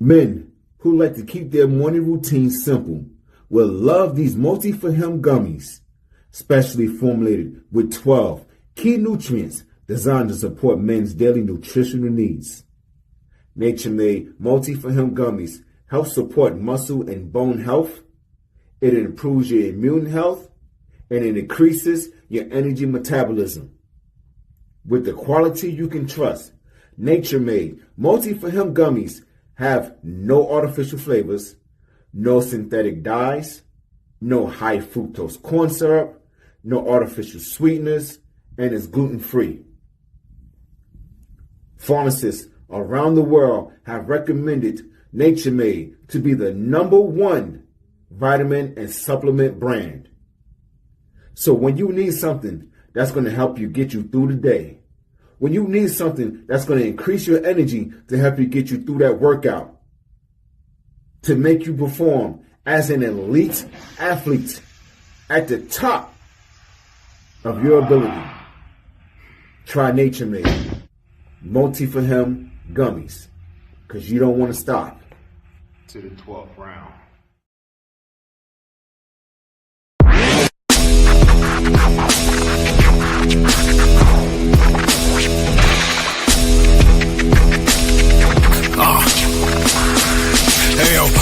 Men who like to keep their morning routine simple will love these multi-for-him gummies, specially formulated with 12 key nutrients designed to support men's daily nutritional needs. Nature-made multi-for-him gummies help support muscle and bone health. It improves your immune health, and it increases your energy metabolism. With the quality you can trust, nature-made multi-for-him gummies have no artificial flavors, no synthetic dyes, no high fructose corn syrup, no artificial sweeteners, and is gluten-free. Pharmacists around the world have recommended Nature Made to be the #1 vitamin and supplement brand. So when you need something that's going to help you get you through the day, when you need something that's going to increase your energy to help you get you through that workout, to make you perform as an elite athlete at the top of your ability, try Nature Made multi-for-him gummies, because you don't want to stop to the 12th round.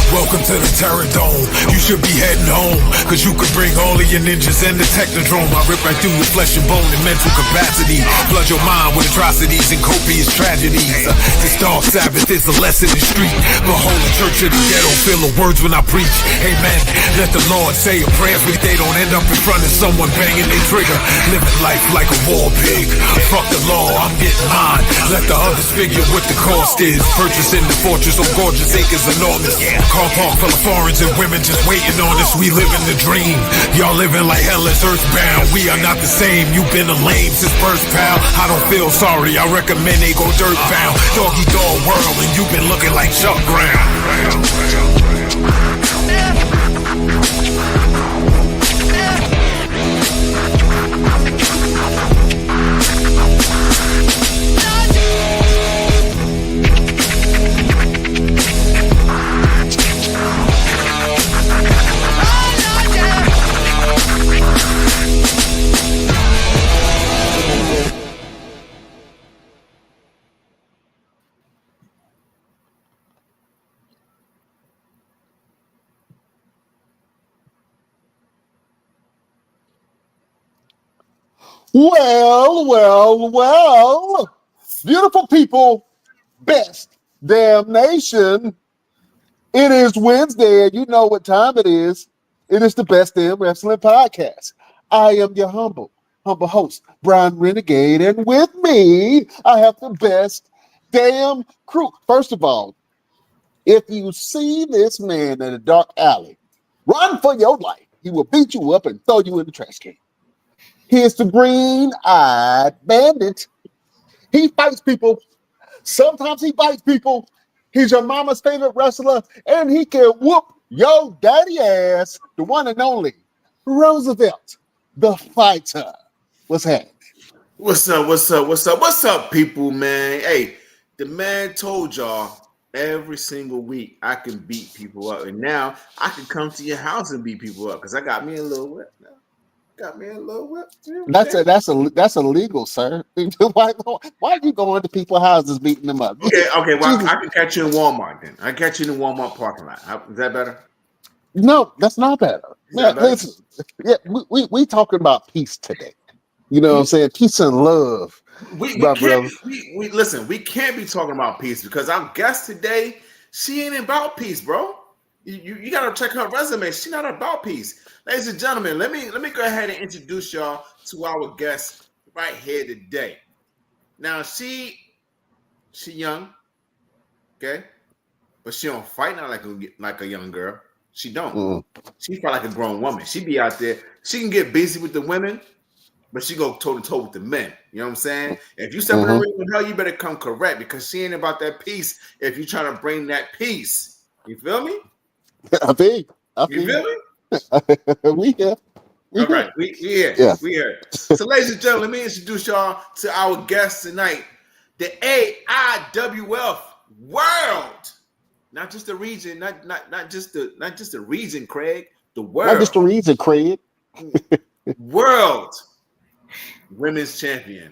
Welcome to the Terror Dome. You should be heading home, cause you could bring all of your ninjas and the Technodrome. I rip right through your flesh and bone and mental capacity. Flood your mind with atrocities and copious tragedies. This dark Sabbath is a lesson in street. Behold the church of the ghetto, feel the words when I preach. Amen. Let the Lord say a prayer for they don't end up in front of someone banging their trigger. Living life like a war pig. Fuck the law, I'm getting mine. Let the others figure what the cost is. Purchasing the fortress of gorgeous acres enormous. Car park full of foreigners and women just waiting on us. We living the dream. Y'all living like hell is earthbound. We are not the same. You've been a lame since birth, pal. I don't feel sorry. I recommend they go dirt bound. Doggy dog world, and you've been looking like Chuck Brown. Well, beautiful people, best damn nation. It is Wednesday, and you know what time it is. It is the Best Damn Wrestling Podcast. I am your humble host, Brian Renegade, and with me, I have the best damn crew. First of all, if you see this man in a dark alley, run for your life. He will beat you up and throw you in the trash can. He is the green-eyed bandit. He fights people. Sometimes he bites people. He's your mama's favorite wrestler, and he can whoop your daddy ass, the one and only Roosevelt, the fighter. What's happening? What's up, people, man? Hey, the man told y'all every single week I can beat people up, and now I can come to your house and beat people up because I got me a little whip now. You know That's illegal, sir. Why are you going to people's houses beating them up? Okay. Well, I can catch you in Walmart then. I catch you in the Walmart parking lot. Is that better? No, that's not better. Listen, we talking about peace today. You know what I'm saying? Peace and love. We listen. We can't be talking about peace because our guest today, she ain't about peace, bro. You gotta check her resume. She's not about peace. Ladies and gentlemen, let me go ahead and introduce y'all to our guest right here today. Now she young, okay, but she don't fight not like a young girl. She don't. She fight like a grown woman. She be out there. She can get busy with the women, but she go toe to toe with the men. You know what I'm saying? If you step in the ring with her, you better come correct because she ain't about that peace. If you trying to bring that peace, you feel me? I feel you feel me? We here. All right, we here. Yeah. We here. So, ladies and gentlemen, let me introduce y'all to our guest tonight, the AIWF World Not just the region, not just the region, Craig. The Not just world. the reason, Craig. World women's champion.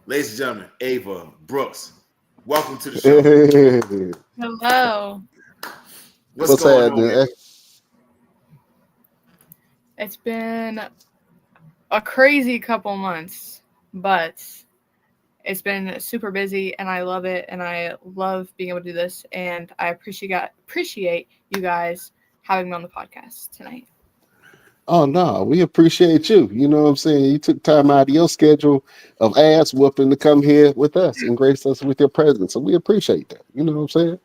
Ladies and gentlemen, Ava Brooks. Welcome to the show. Hello. What's What's going on, happening? Ava? It's been a crazy couple months, but it's been super busy and I love it and I love being able to do this and I appreciate you guys having me on the podcast tonight. Oh no, we appreciate you. You know what I'm saying? You took time out of your schedule of ass whooping to come here with us and grace us with your presence. So we appreciate that. You know what I'm saying?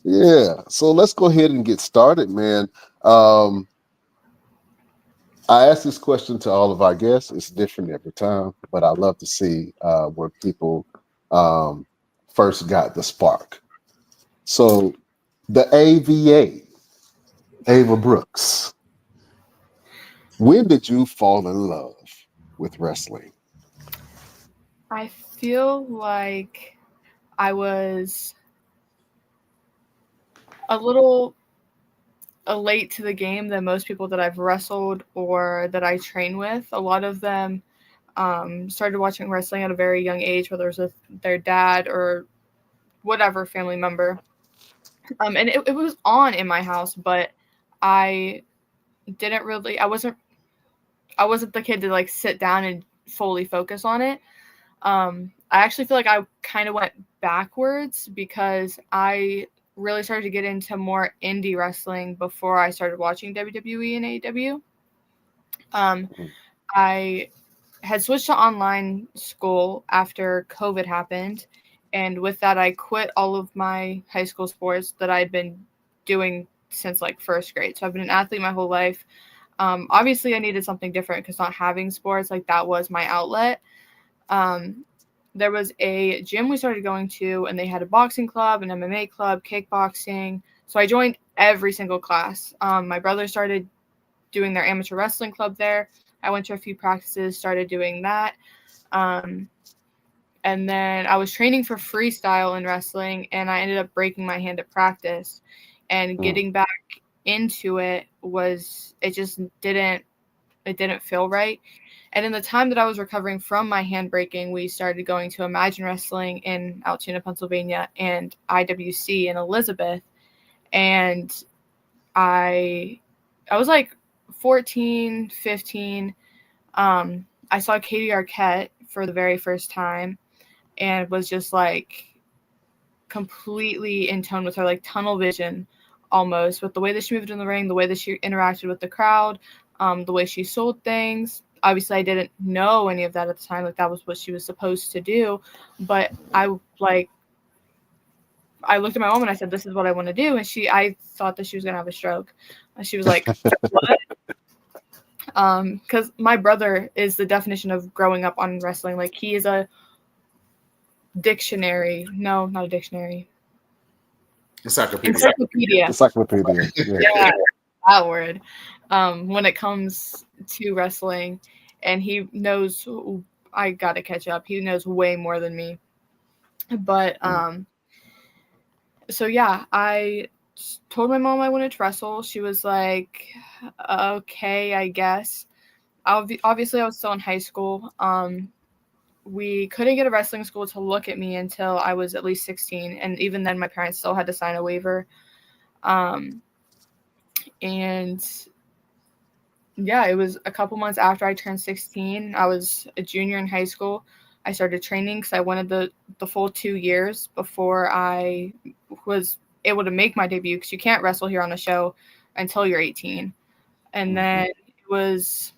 Yeah. So let's go ahead and get started, man. I ask this question to all of our guests. It's different every time, but I love to see where people first got the spark. So the AVA, Ava Brooks. When did you fall in love with wrestling? I feel like I was a little late to the game than most people that I've wrestled or that I train with. A lot of them started watching wrestling at a very young age, whether it was with their dad or whatever family member. And it was on in my house, but I didn't really, I wasn't the kid to like sit down and fully focus on it. I actually feel like I kind of went backwards because I really started to get into more indie wrestling before I started watching WWE and AEW. I had switched to online school after COVID happened. And with that, I quit all of my high school sports that I'd been doing since like first grade. So I've been an athlete my whole life. Obviously, I needed something different because not having sports, like that was my outlet. There was a gym we started going to, and they had a boxing club, an MMA club, kickboxing. So I joined every single class. My brother started doing their amateur wrestling club there. I went to a few practices, started doing that. And then I was training for freestyle in wrestling, and I ended up breaking my hand at practice. And getting back into it it didn't feel right. And in the time that I was recovering from my hand breaking, we started going to Imagine Wrestling in Altoona, Pennsylvania, and IWC in Elizabeth. And I was like 14, 15. I saw Katie Arquette for the very first time and was just like completely in tone with her, like tunnel vision almost, with the way that she moved in the ring, the way that she interacted with the crowd, the way she sold things. Obviously, I didn't know any of that at the time. Like, that was what she was supposed to do. But I looked at my mom and I said, this is what I want to do. And I thought that she was going to have a stroke. And she was like, what? Because my brother is the definition of growing up on wrestling. Like, he is a dictionary. No, not a dictionary. Encyclopedia. Encyclopedia. Yeah, that word. When it comes to wrestling, and he knows, I gotta catch up. He knows way more than me. But so yeah, I told my mom I wanted to wrestle. She was like, okay, I guess. Obviously, I was still in high school. We couldn't get a wrestling school to look at me until I was at least 16. And even then, my parents still had to sign a waiver. And yeah, it was a couple months after I turned 16. I was a junior in high school. I started training because I wanted the full 2 years before I was able to make my debut, because you can't wrestle here on the show until you're 18. And then it was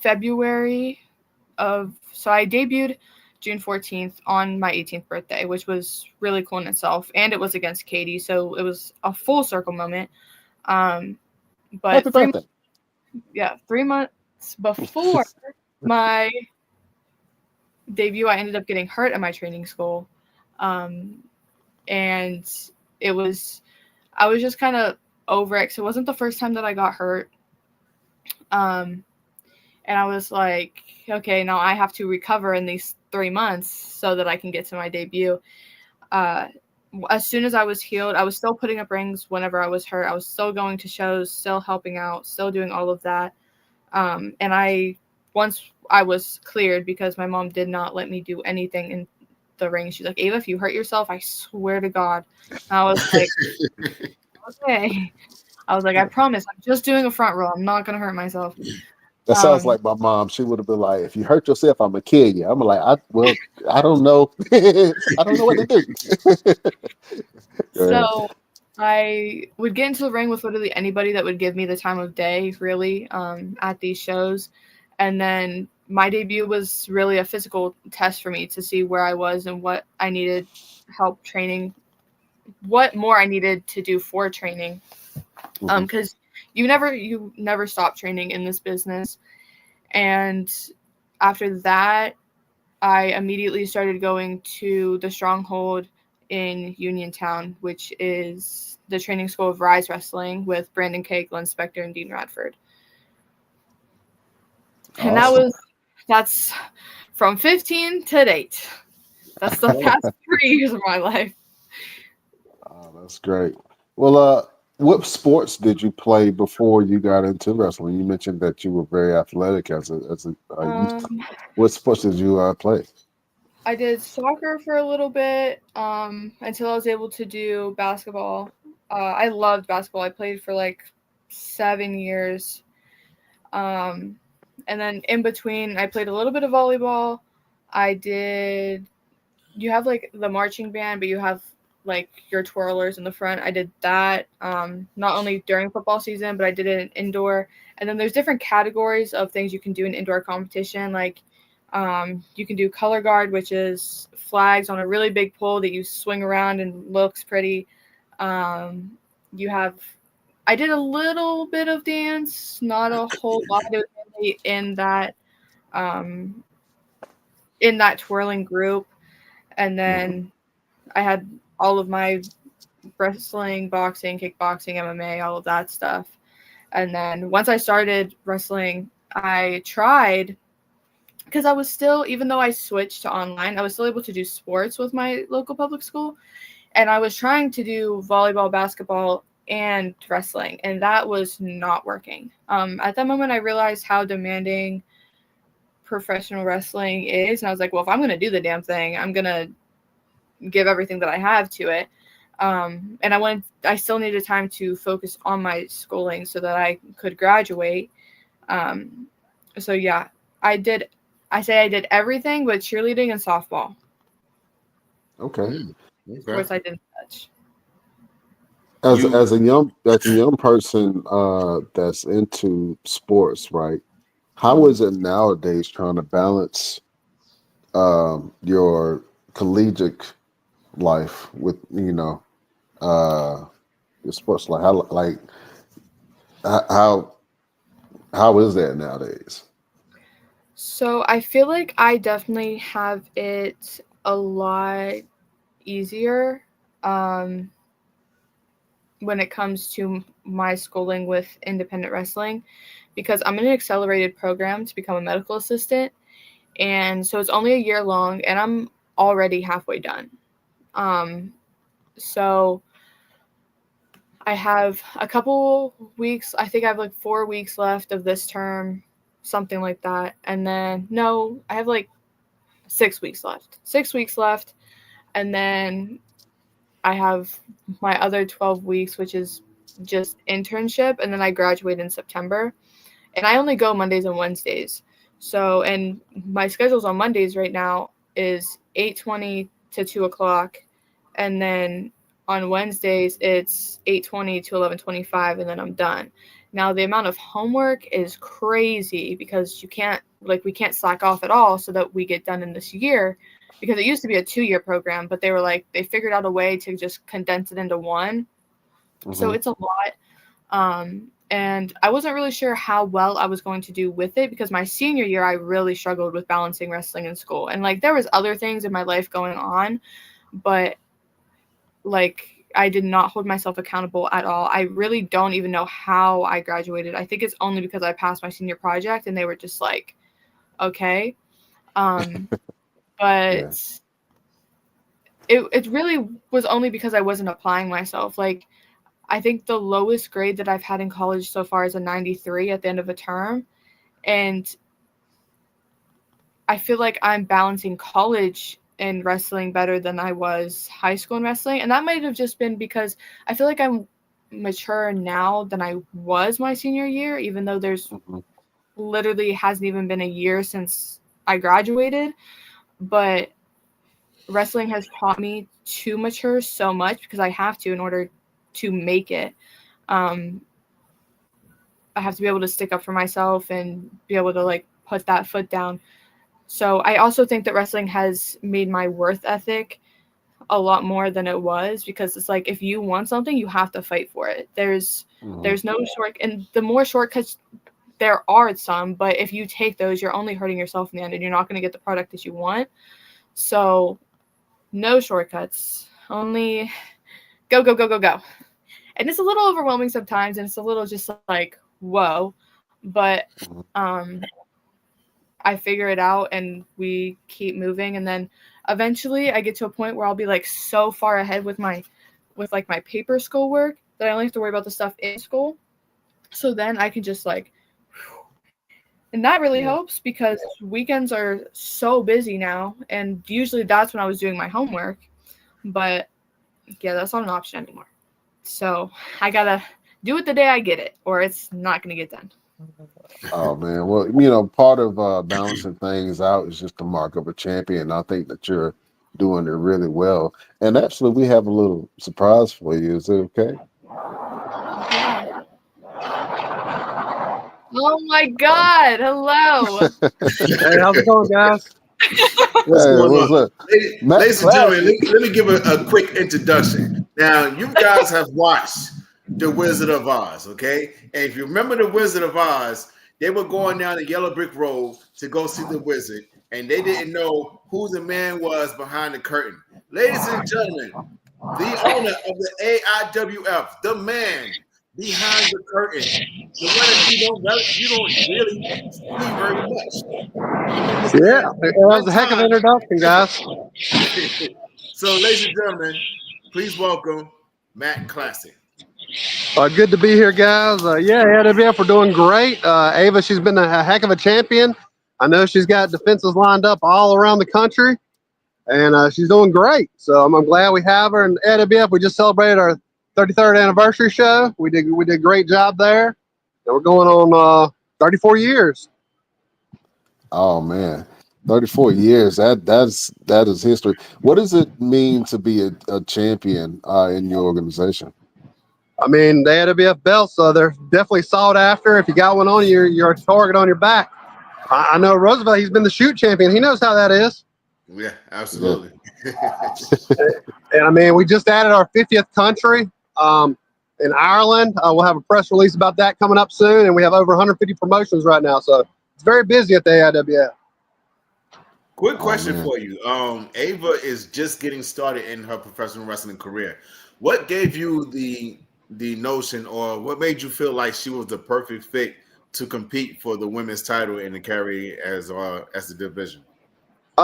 February so I debuted June 14th on my 18th birthday, which was really cool in itself. And it was against Katie, so it was a full circle moment. But Happy birthday. 3 months before my debut, I ended up getting hurt at my training school. And I was just kind of over it. So it wasn't the first time that I got hurt. And I was like, okay, now I have to recover in these 3 months so that I can get to my debut. as soon as I was healed, I was still putting up rings whenever I was hurt. I was still going to shows, still helping out, still doing all of that. And once I was cleared, because my mom did not let me do anything in the ring. She's like, Ava, if you hurt yourself, I swear to God. And I was like, okay. I was like, I promise, I'm just doing a front row. I'm not going to hurt myself. That sounds like my mom. She would have been like, "If you hurt yourself, I'm gonna kill you." I'm like, I don't know. I don't know what to do." So I would get into the ring with literally anybody that would give me the time of day, really, at these shows. And then my debut was really a physical test for me to see where I was and what I needed help training, what more I needed to do for training. Because you never stop training in this business. And after that, I immediately started going to the Stronghold in Uniontown, which is the training school of Rise Wrestling with Brandon Kay, Glenn Spector, and Dean Radford. And that's from 15 to date. That's the past 3 years of my life. Oh, that's great. Well, what sports did you play before you got into wrestling? You mentioned that you were very athletic as a youth. What sports did you play? I did soccer for a little bit until I was able to do basketball. I loved basketball. I played for like 7 years. And then in between, I played a little bit of volleyball. You have like the marching band, but you have like your twirlers in the front. I did that not only during football season, but I did it in indoor. And then there's different categories of things you can do in indoor competition. Like you can do color guard, which is flags on a really big pole that you swing around and looks pretty. I did a little bit of dance, not a whole lot. It was mainly in that twirling group. And then I had all of my wrestling, boxing, kickboxing, MMA, all of that stuff. And then once I started wrestling, I tried, because I was still, even though I switched to online, I was still able to do sports with my local public school. And I was trying to do volleyball, basketball, and wrestling, and that was not working. At that moment, I realized how demanding professional wrestling is. And I was like, well, if I'm going to do the damn thing, I'm going to give everything that I have to it. And I still needed time to focus on my schooling so that I could graduate. So yeah, I did everything but cheerleading and softball. Okay. Which I didn't touch. As a young person that's into sports, right? How is it nowadays trying to balance your collegiate life with your sports life? How is that nowadays? So I feel like I definitely have it a lot easier when it comes to my schooling with independent wrestling, because I'm in an accelerated program to become a medical assistant. And so it's only a year long, and I'm already halfway done. So I have a couple weeks. I think I have like 4 weeks left of this term, something like that. And then, no, I have like 6 weeks left. 6 weeks left. And then I have my other 12 weeks, which is just internship. And then I graduate in September. And I only go Mondays and Wednesdays. So, and my schedules on Mondays right now is 8:20 to 2 o'clock. And then on Wednesdays, it's 8:20 to 11:25, and then I'm done. Now, the amount of homework is crazy because we can't slack off at all so that we get done in this year, because it used to be a 2-year program, but they figured out a way to just condense it into one. So it's a lot. And I wasn't really sure how well I was going to do with it, because my senior year, I really struggled with balancing wrestling and school. And like, there was other things in my life going on, but like, I did not hold myself accountable at all. I really don't even know how I graduated. I think it's only because I passed my senior project and they were just like, okay. But it really was only because I wasn't applying myself. Like, I think the lowest grade that I've had in college so far is a 93 at the end of a term. And I feel like I'm balancing college and wrestling better than I was high school in wrestling. And that might have just been because I feel like I'm mature now than I was my senior year, even though there's literally hasn't even been a year since I graduated. But wrestling has taught me to mature so much because I have to in order to make it. I have to be able to stick up for myself and be able to like put that foot down. So I also think that wrestling has made my worth ethic a lot more than it was, because it's like, if you want something, you have to fight for it. There's no short, and the more shortcuts there are some, but if you take those, you're only hurting yourself in the end, and you're not going to get the product that you want. So no shortcuts, only go, go, go, go, go. And it's a little overwhelming sometimes, and it's a little just like, whoa, but I figure it out and we keep moving. And then eventually I get to a point where I'll be like so far ahead with my paper schoolwork that I only have to worry about the stuff in school. So then I can just like, and that really helps because weekends are so busy now. And usually that's when I was doing my homework, but yeah, that's not an option anymore. So I gotta do it the day I get it, or it's not going to get done. Oh man, well, part of balancing things out is just the mark of a champion. I think that you're doing it really well. And actually, we have a little surprise for you. Is it okay? Yeah. Oh my God! Hello. Hey, how's it going, guys? What's going What's on? up? Ladies and gentlemen, let me give a quick introduction. Now, you guys have watched The Wizard of Oz, okay? And if you remember The Wizard of Oz, they were going down the yellow brick road to go see the wizard, and they didn't know who the man was behind the curtain. Ladies and gentlemen, the owner of the AIWF, the man behind the curtain, the one that you don't really see very much. Yeah, that was a heck of an introduction, guys. So, ladies and gentlemen, please welcome Matt Classic. Good to be here, guys. Yeah, AWF, we're doing great. Ava, she's been a heck of a champion. I know she's got defenses lined up all around the country, and she's doing great. So I'm glad we have her. And AWF, we just celebrated our 33rd anniversary show. We did a great job there, and we're going on 34 years. Oh man, 34 years. That is history. What does it mean to be a champion in your organization? I mean, the AWF belts, so they're definitely sought after. If you got one on you, you're a target on your back. I know Roosevelt, he's been the shoot champion. He knows how that is. Yeah, absolutely. And I mean, we just added our 50th country in Ireland. We'll have a press release about that coming up soon. And we have over 150 promotions right now. So it's very busy at the AIWF. Quick question for you. Ava is just getting started in her professional wrestling career. What gave you the notion, or what made you feel like she was the perfect fit to compete for the women's title and to carry as the division?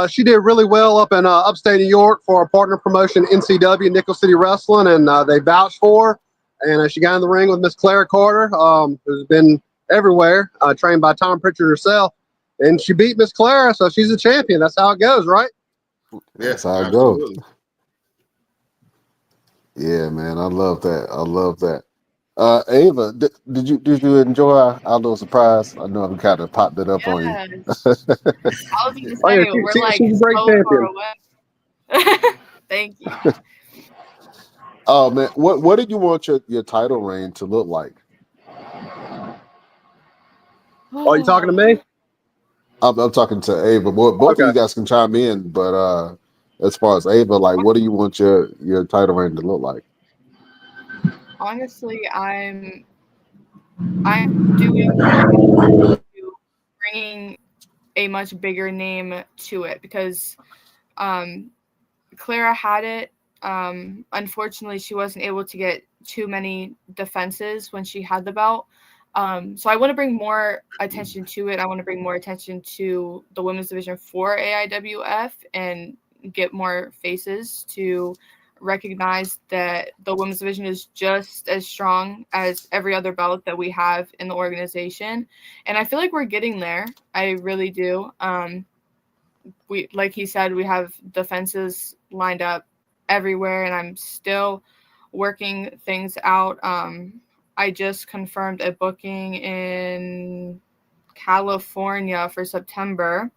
She did really well up in upstate New York for our partner promotion, NCW, Nickel City Wrestling, and they vouched for her. And she got in the ring with Miss Clara Carter, who's been everywhere, trained by Tom Pritchard herself. And she beat Miss Clara, so she's a champion. That's how it goes, right? That's how it goes. Yeah, man, I love that. Ava, did you enjoy our little surprise? I know we kind of popped it up on you. I was going to say, we're like she's a great so champion. far away. Thank you. Oh man, what did you want your title reign to look like? Oh, you talking to me? I'm talking to Ava. Both of you guys can chime in, but as far as Ava, like, what do you want your title reign to look like? Honestly, I'm doing bringing a much bigger name to it, because Clara had it. Unfortunately, she wasn't able to get too many defenses when she had the belt. So I want to bring more attention to it. I want to bring more attention to the women's division for AIWF and get more faces to recognize that the women's division is just as strong as every other belt that we have in the organization. And I feel like we're getting there. I really do. We, like he said, we have defenses lined up everywhere, and I'm still working things out. I just confirmed a booking in California for September.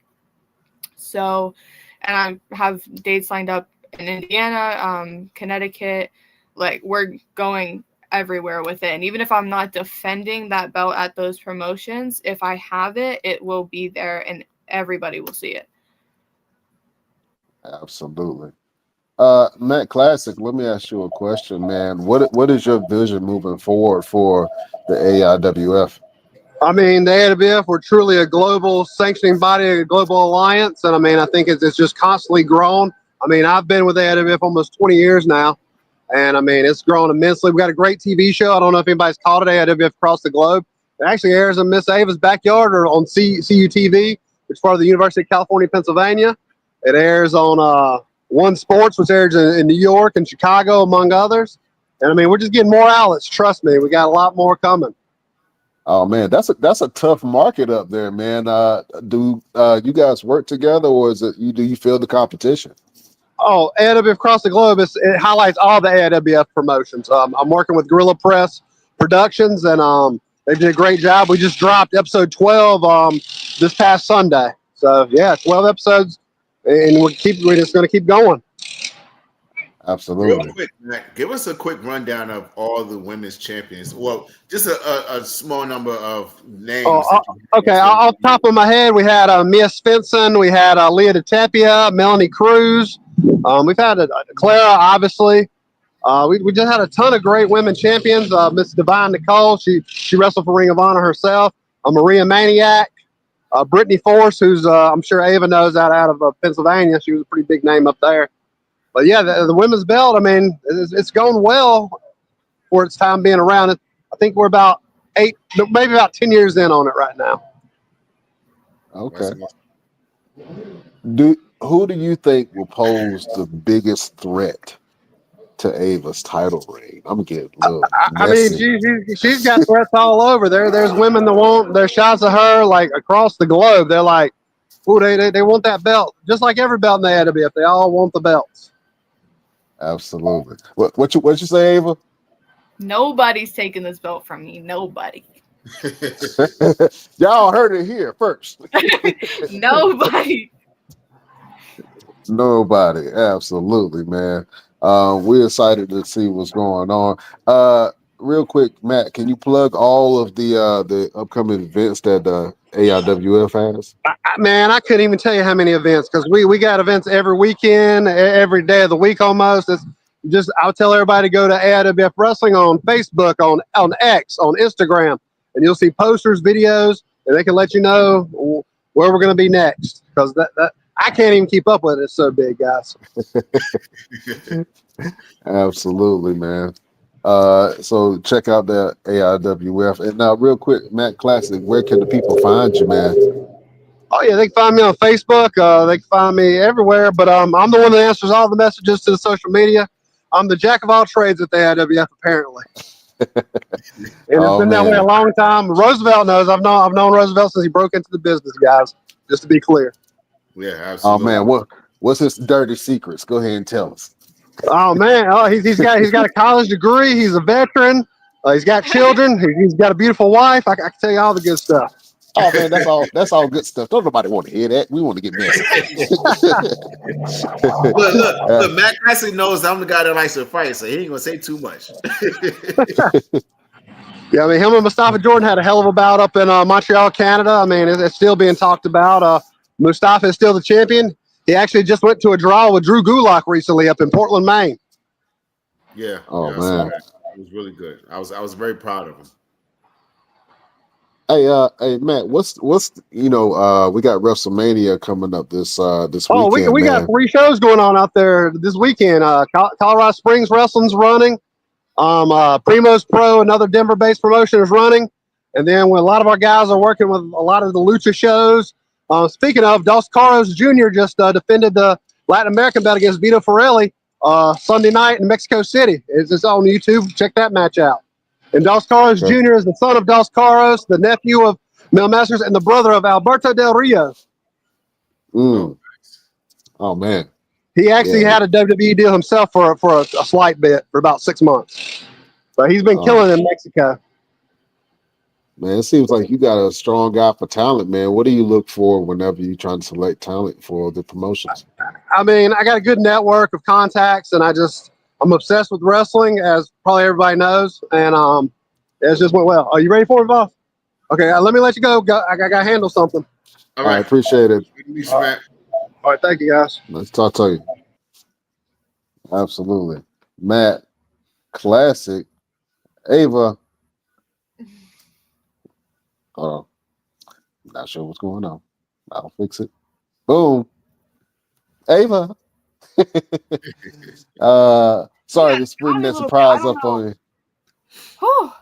So, and I have dates lined up in Indiana, Connecticut. Like, we're going everywhere with it. And even if I'm not defending that belt at those promotions, if I have it, it will be there and everybody will see it. Absolutely. Matt Classic, let me ask you a question, man. What is your vision moving forward for the AIWF? I mean, the AIWF, we're truly a global sanctioning body, a global alliance. And I mean, I think it's just constantly grown. I mean, I've been with the AIWF almost 20 years now. And I mean, it's grown immensely. We've got a great TV show. I don't know if anybody's caught it, AIWF Across the Globe. It actually airs in Miss Ava's backyard or on CUTV, which is part of the University of California, Pennsylvania. It airs on One Sports, which airs in New York and Chicago, among others. And I mean, we're just getting more outlets. Trust me, we got a lot more coming. Oh man, that's a tough market up there, man. Do you guys work together, or do you feel the competition? Oh, AIWF Across the Globe, it highlights all the AIWF promotions. I'm working with Gorilla Press Productions, and they did a great job. We just dropped episode 12 this past Sunday. So yeah, 12 episodes, and we're just going to keep going. Absolutely. Real quick, Matt, give us a quick rundown of all the women's champions. Well, just a small number of names. Okay, off the top of my head, we had Mia Svensson, we had Leah DeTapia, Melanie Cruz. We've had Clara, obviously. We just had a ton of great women champions. Miss Divine Nicole, she wrestled for Ring of Honor herself. Maria Maniac, Brittany Force, who's I'm sure Ava knows out of Pennsylvania. She was a pretty big name up there. But yeah, the women's belt, I mean, it's going well for its time being around. I think we're about 8, maybe about 10 years in on it right now. Okay. Who do you think will pose the biggest threat to Ava's title reign? I'm getting a little messy. I mean, she's got threats all over. There's women that want their shots of her like across the globe. They're like, ooh, they want that belt, just like every belt in the AIWF. They all want the belts. Absolutely. What you say, Ava? Nobody's taking this belt from me. Nobody. Y'all heard it here first. Nobody. Nobody. Absolutely, man. We're excited to see what's going on. Real quick, Matt, can you plug all of the upcoming events that AIWF has? Man, I couldn't even tell you how many events, because we got events every weekend, every day of the week almost. It's just, I'll tell everybody to go to AIWF Wrestling on Facebook, on X, on Instagram, and you'll see posters, videos, and they can let you know where we're going to be next, because that I can't even keep up with it. It's so big, guys. Absolutely, man. So check out the AIWF. And now, real quick, Matt Classic, where can the people find you, man? Oh yeah, they can find me on Facebook. They can find me everywhere. But I'm the one that answers all the messages to the social media. I'm the jack of all trades at the AIWF, apparently. And it's been that way a long time. Roosevelt knows. I've known Roosevelt since he broke into the business, guys. Just to be clear. Yeah, absolutely. Oh man, what's his dirty secrets? Go ahead and tell us. Oh man, he's got a college degree. He's a veteran. He's got children. He's got a beautiful wife. I can tell you all the good stuff. Oh man, that's all good stuff. Don't nobody want to hear that. We want to get messy. look, Matt Classic knows I'm the guy that likes to fight, so he ain't gonna say too much. Yeah, I mean, him and Mustafa Jordan had a hell of a bout up in Montreal, Canada. I mean, it's still being talked about. Mustafa is still the champion. He actually just went to a draw with Drew Gulak recently up in Portland, Maine. Yeah. Oh yeah, man, it was really good. I was very proud of him. Hey, Matt, what's we got WrestleMania coming up this weekend. Oh, we got 3 shows going on out there this weekend. Colorado Springs Wrestling's running. Primo's Pro, another Denver-based promotion, is running. And then when a lot of our guys are working with a lot of the Lucha shows. Speaking of, Dos Caros Jr. just defended the Latin American bout against Vito Farelli Sunday night in Mexico City. It's on YouTube. Check that match out. And Dos Caros Okay. Jr. is the son of Dos Caros, the nephew of Mel Masters, and the brother of Alberto Del Rio. Mm. Oh man. He actually had a WWE deal himself for a slight bit for about 6 months. But he's been killing in Mexico. Man, it seems like you got a strong guy for talent, man. What do you look for whenever you're trying to select talent for the promotions? I mean, I got a good network of contacts, and I'm obsessed with wrestling, as probably everybody knows. And it just went well. Are you ready for it, boss? Okay, let me let you go. I got to handle something. All right, appreciate it. All right, thank you, guys. Let's talk to you. Absolutely. Matt, classic. Ava. Not sure what's going on. I'll fix it. Boom. Ava. Sorry to spring that surprise up on you. Whew.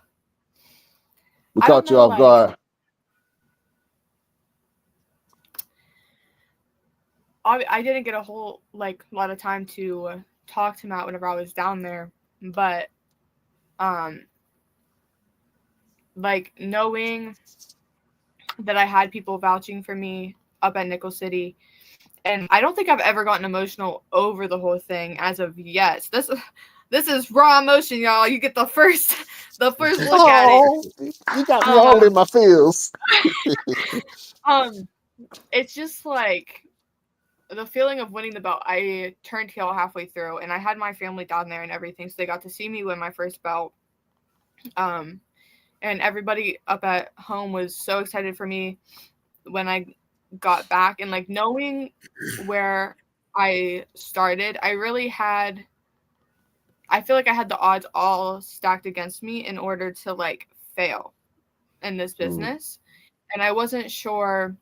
We caught you off guard. I didn't get a whole lot of time to talk to Matt whenever I was down there, but knowing that I had people vouching for me up at Nickel City, and I don't think I've ever gotten emotional over the whole thing as of yet. This is raw emotion, y'all. You get the first look at it. You got me all in my feels. It's just the feeling of winning the belt. I turned heel halfway through, and I had my family down there and everything, so they got to see me win my first belt. And everybody up at home was so excited for me when I got back, and knowing where I started, I feel like I had the odds all stacked against me in order to fail in this business. And I wasn't sure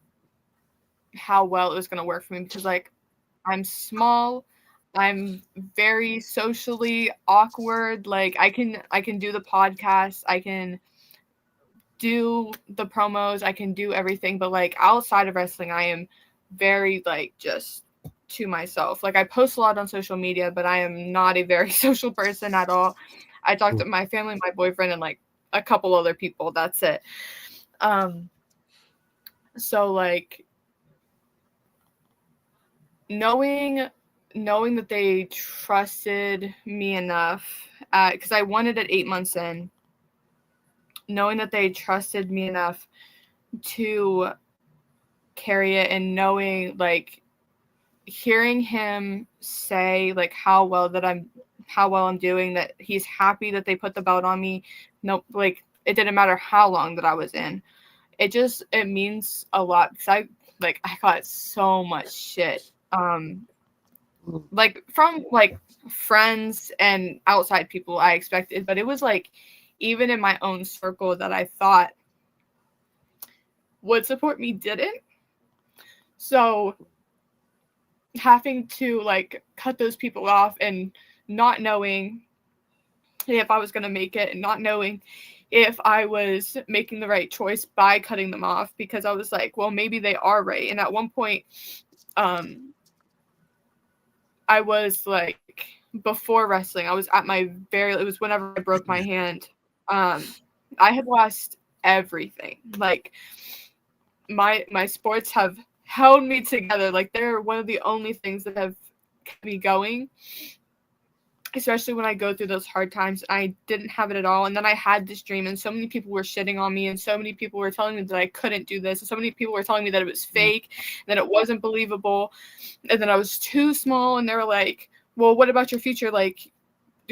how well it was going to work for me because I'm small, I'm very socially awkward. I can do the podcast, I can do the promos, I can do everything, but outside of wrestling I am very just to myself. I post a lot on social media, but I am not a very social person at all. I talk to my family, my boyfriend, and a couple other people. That's it. So knowing that they trusted me enough, because I won it at 8 months in, knowing that they trusted me enough to carry it, and knowing hearing him say how well I'm doing, that he's happy that they put the belt on me. No, it didn't matter how long that I was in. It means a lot because I got so much shit. From friends and outside people I expected, but it was even in my own circle that I thought would support me didn't. So having to cut those people off and not knowing if I was going to make it, and not knowing if I was making the right choice by cutting them off, because I was well, maybe they are right. And at one point, I was before wrestling, I was at it was whenever I broke my hand. I had lost everything. My sports have held me together. They're one of the only things that have kept me going, especially when I go through those hard times. I didn't have it at all. And then I had this dream, and so many people were shitting on me, and so many people were telling me that I couldn't do this, and so many people were telling me that it was fake, that it wasn't believable, and that I was too small. And they were well, what about your future?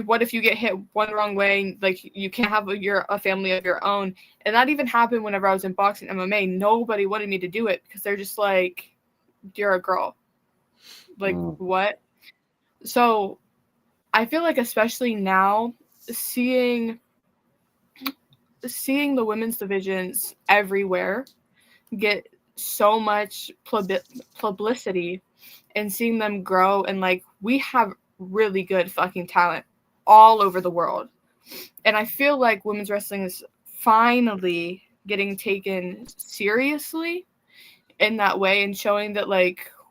What if you get hit one wrong way? You can't have a family of your own. And that even happened whenever I was in boxing, MMA. Nobody wanted me to do it because they're just you're a girl. What? So I feel especially now, seeing the women's divisions everywhere get so much publicity, and seeing them grow, and we have really good fucking talent all over the world. And I feel women's wrestling is finally getting taken seriously in that way, and showing that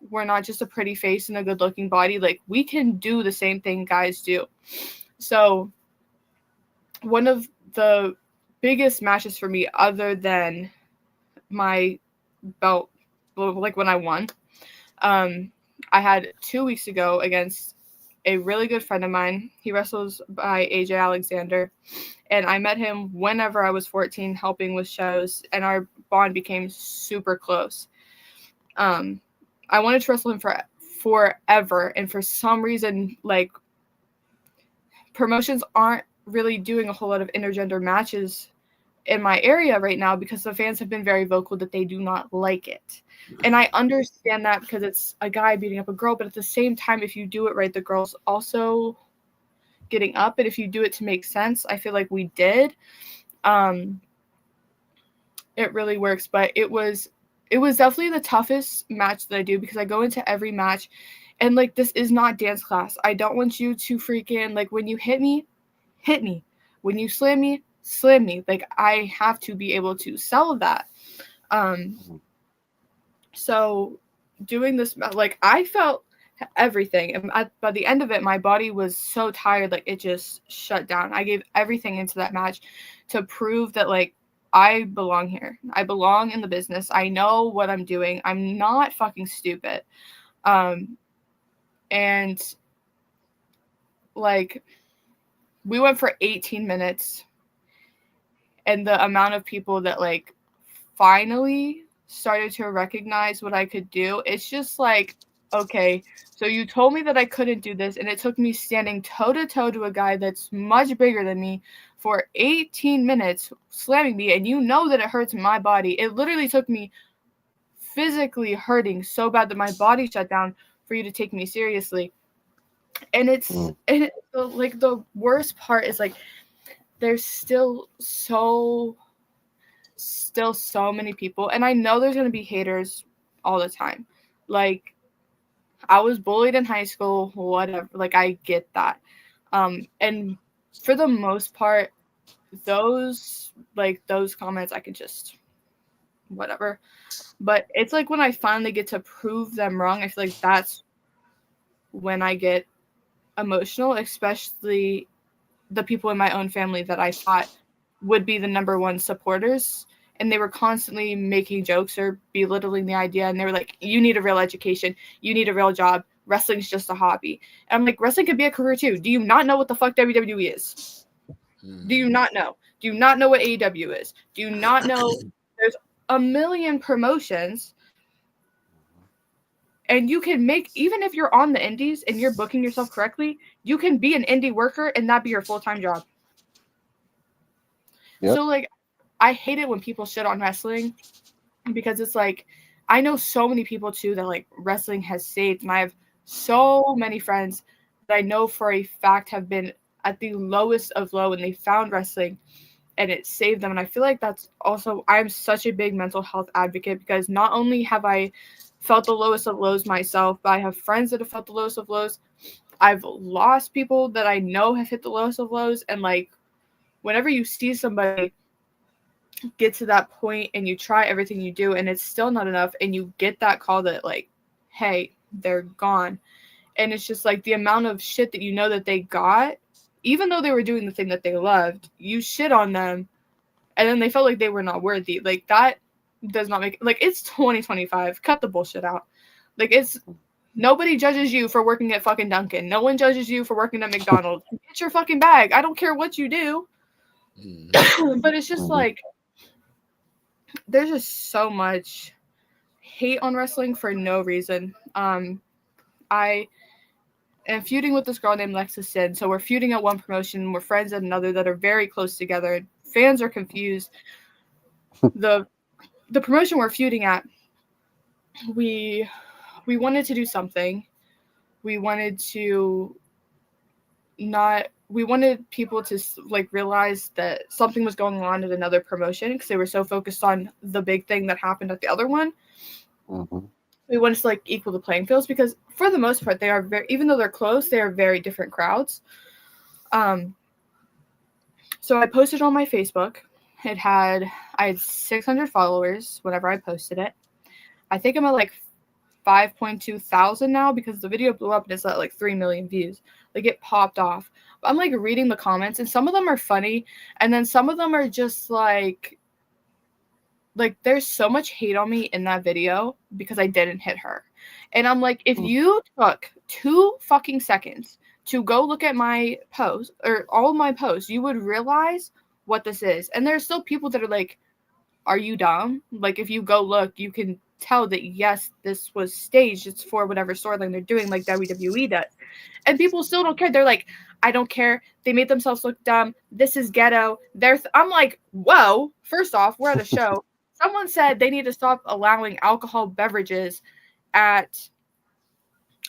we're not just a pretty face and a good looking body. Like, we can do the same thing guys do. So one of the biggest matches for me, other than my belt, like when I won, I had 2 weeks ago against a really good friend of mine. He wrestles by AJ Alexander, and I met him whenever I was 14 helping with shows, and our bond became super close. I wanted to wrestle him forever, and for some reason, like, promotions aren't really doing a whole lot of intergender matches in my area right now because the fans have been very vocal that they do not like it. And I understand that because it's a guy beating up a girl, but at the same time, if you do it right, the girl's also getting up, and if you do it to make sense, I feel like we did. It really works, but it was definitely the toughest match that I do because I go into every match and, like, this is not dance class. I don't want you to freaking, like, when you hit me, hit me. When you slam me, slam me. Like, I have to be able to sell that. So doing this, like, I felt everything. And by the end of it, my body was so tired, like, it just shut down. I gave everything into that match to prove that, like, I belong here. I belong in the business. I know what I'm doing. I'm not fucking stupid. And, like, we went for 18 minutes, and the amount of people that, like, finally started to recognize what I could do, it's just like, okay, so you told me that I couldn't do this, and it took me standing toe-to-toe to a guy that's much bigger than me for 18 minutes slamming me, and you know that it hurts my body. It literally took me physically hurting so bad that my body shut down for you to take me seriously. And like, the worst part is, like, there's still so many people, and I know there's going to be haters all the time. Like, I was bullied in high school, whatever, like, I get that. And for the most part, those comments, I could just whatever. But it's like when I finally get to prove them wrong, I feel like that's when I get emotional, especially the people in my own family that I thought would be the number one supporters. And they were constantly making jokes or belittling the idea. And they were like, you need a real education. You need a real job. Wrestling's just a hobby. And I'm like, wrestling could be a career too. Do you not know what the fuck WWE is? Do you not know? Do you not know what AEW is? Do you not know there's a million promotions? And you can make, even if you're on the indies and you're booking yourself correctly, you can be an indie worker and that be your full-time job. Yep. So, like, I hate it when people shit on wrestling because it's like, I know so many people too that, like, wrestling has saved. And I have so many friends that I know for a fact have been at the lowest of low and they found wrestling and it saved them. And I feel like that's also, I'm such a big mental health advocate because not only have I felt the lowest of lows myself, but I have friends that have felt the lowest of lows. I've lost people that I know have hit the lowest of lows. And, like, whenever you see somebody get to that point and you try everything you do and it's still not enough and you get that call that, like, hey, they're gone. And it's just like the amount of shit that you know that they got, even though they were doing the thing that they loved, you shit on them and then they felt like they were not worthy. Like, that does not make, like, it's 2025. Cut the bullshit out. Like, it's, nobody judges you for working at fucking Dunkin'. No one judges you for working at McDonald's. Get your fucking bag. I don't care what you do. But it's just like, there's just so much hate on wrestling for no reason. I am feuding with this girl named Lexa Sin. So we're feuding at one promotion. We're friends at another that are very close together. Fans are confused. The promotion we're feuding at, we wanted to do something. We wanted people to, like, realize that something was going on at another promotion because they were so focused on the big thing that happened at the other one. Mm-hmm. We wanted to, like, equal the playing fields because for the most part, they are very, even though they're close, they are very different crowds. So I posted on my Facebook. I had 600 followers whenever I posted it. I think I'm at, like, 5.2 thousand now because the video blew up and it's at like 3 million views. Like it popped off. I'm like reading the comments and some of them are funny and then some of them are just like there's so much hate on me in that video because I didn't hit her. And I'm like, if you took 2 fucking seconds to go look at my post or all of my posts, you would realize what this is. And there's still people that are like, are you dumb? Like if you go look, you can tell that yes, this was staged. It's for whatever storyline they're doing, like WWE does. And people still don't care. They're like, I don't care. They made themselves look dumb. This is ghetto. I'm like, whoa. First off, we're at a show. Someone said they need to stop allowing alcohol beverages at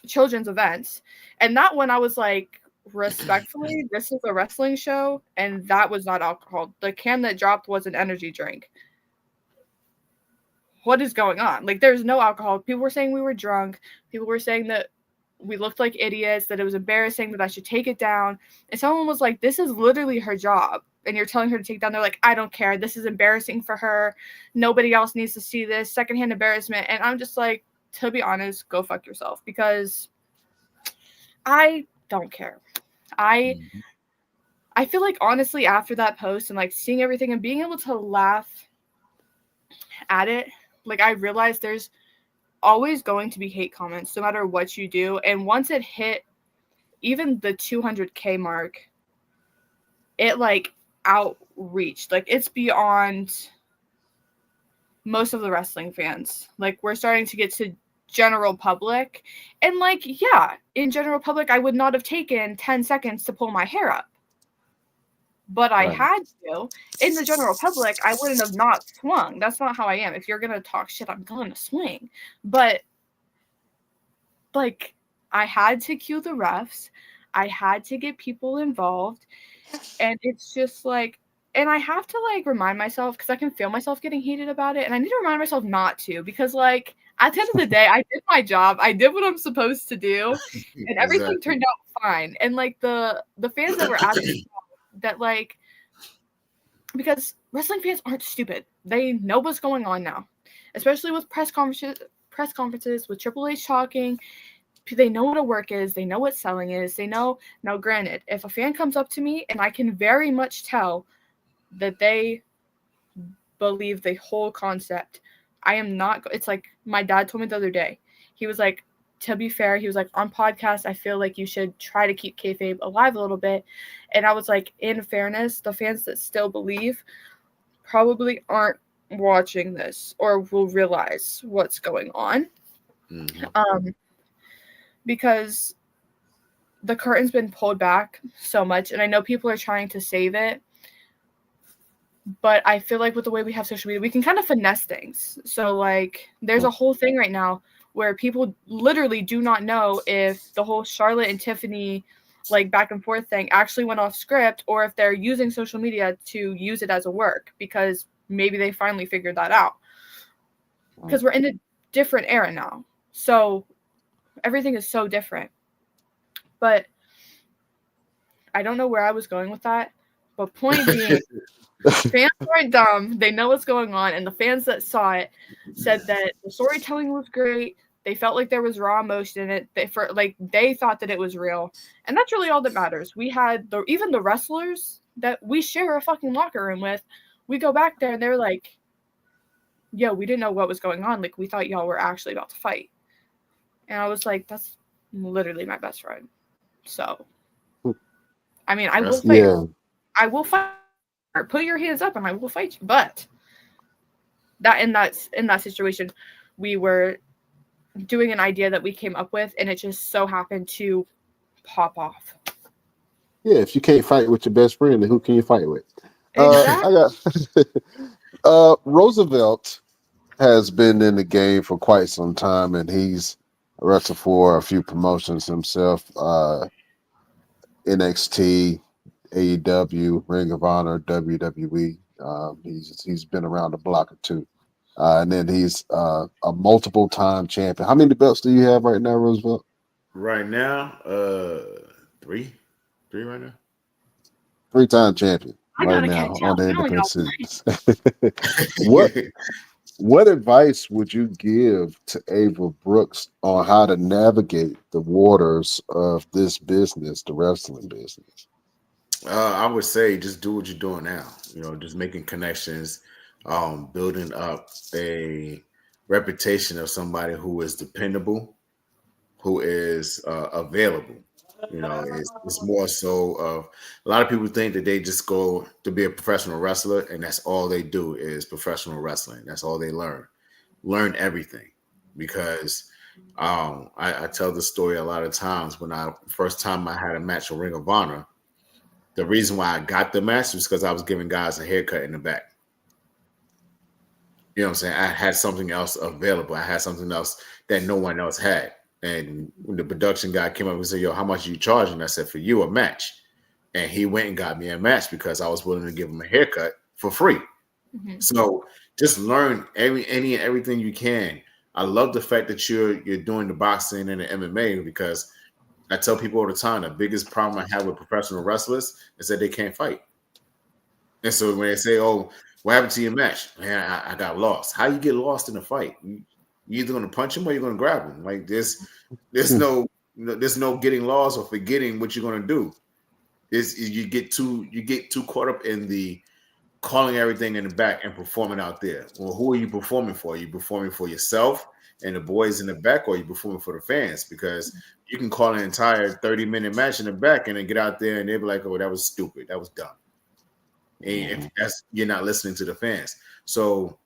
children's events. And that one I was like, respectfully, this is a wrestling show, and that was not alcohol. The can that dropped was an energy drink. What is going on? Like, there's no alcohol. People were saying we were drunk. People were saying that we looked like idiots, that it was embarrassing, that I should take it down. And someone was like, this is literally her job. And you're telling her to take it down. They're like, I don't care. This is embarrassing for her. Nobody else needs to see this. Secondhand embarrassment. And I'm just like, to be honest, go fuck yourself. Because I don't care. I feel like, honestly, after that post and, like, seeing everything and being able to laugh at it, like, I realized there's always going to be hate comments no matter what you do. And once it hit even the 200K mark, it, like, outreached. Like, it's beyond most of the wrestling fans. Like, we're starting to get to general public. And, like, yeah, in general public, I would not have taken 10 seconds to pull my hair up. But I had to. In the general public, I wouldn't have not swung. That's not how I am. If you're going to talk shit, I'm going to swing. But, like, I had to cue the refs. I had to get people involved. And it's just, like, and I have to, like, remind myself, because I can feel myself getting heated about it. And I need to remind myself not to. Because, like, at the end of the day, I did my job. I did what I'm supposed to do. And everything turned out fine. And, like, the fans that were at the show, that, like, because wrestling fans aren't stupid. They know what's going on now, especially with press conferences with Triple H talking. They know what a work is. They know what selling is. They know. Now, granted, if a fan comes up to me and I can very much tell that they believe the whole concept, I am not. It's like my dad told me the other day. He was like, to be fair, he was like, on podcasts, I feel like you should try to keep kayfabe alive a little bit. And I was like, in fairness, the fans that still believe probably aren't watching this or will realize what's going on. Because the curtain's been pulled back so much. And I know people are trying to save it. But I feel like with the way we have social media, we can kind of finesse things. So, like, there's a whole thing right now where people literally do not know if the whole Charlotte and Tiffany, like, back and forth thing actually went off script or if they're using social media to use it as a work because maybe they finally figured that out. Because we're in a different era now. So everything is so different. But I don't know where I was going with that. But point being, fans aren't dumb. They know what's going on. And the fans that saw it said that the storytelling was great. They felt like there was raw emotion in it. They thought that it was real. And that's really all that matters. We had even the wrestlers that we share a fucking locker room with. We go back there and they're like, yo, we didn't know what was going on. Like, we thought y'all were actually about to fight. And I was like, that's literally my best friend. So, I mean, I will fight. Yeah. I will fight. Put your hands up and I will fight you. But in that situation, we were doing an idea that we came up with and it just so happened to pop off. Yeah, if you can't fight with your best friend, then who can you fight with? Exactly. Roosevelt has been in the game for quite some time and he's wrestled for a few promotions himself. NXT, AEW, Ring of Honor, WWE. He's been around the block or two. And then he's a multiple-time champion. How many belts do you have right now, Roosevelt? Right now, 3. 3 right now. 3-time champion right now on the independent series. What advice would you give to Ava Brooks on how to navigate the waters of this business, the wrestling business? I would say just do what you're doing now. Just making connections, building up a reputation of somebody who is dependable, who is available. It's more so of a lot of people think that they just go to be a professional wrestler and that's all they do is professional wrestling. That's all they learn. Learn everything because I tell the story a lot of times when first time I had a match with Ring of Honor. The reason why I got the match was because I was giving guys a haircut in the back. You know what I'm saying? I had something else available. I had something else that no one else had. And when the production guy came up and said, "Yo, how much are you charging?" I said, "For you, a match." And he went and got me a match because I was willing to give him a haircut for free. Mm-hmm. So just learn any and everything you can. I love the fact that you're doing the boxing and the MMA because I tell people all the time the biggest problem I have with professional wrestlers is that they can't fight. And so when they say, "Oh, what happened to your match?" Man, I got lost. How you get lost in a fight? You either going to punch him or you're going to grab him. Like there's no getting lost or forgetting what you're going to do. You get too caught up in the calling everything in the back and performing out there. Well, who are you performing for? Are you performing for yourself and the boys in the back, or are you performing for the fans? Because you can call an entire 30-minute match in the back and then get out there and they'll be like, "Oh, that was stupid. That was dumb." And you're not listening to the fans. So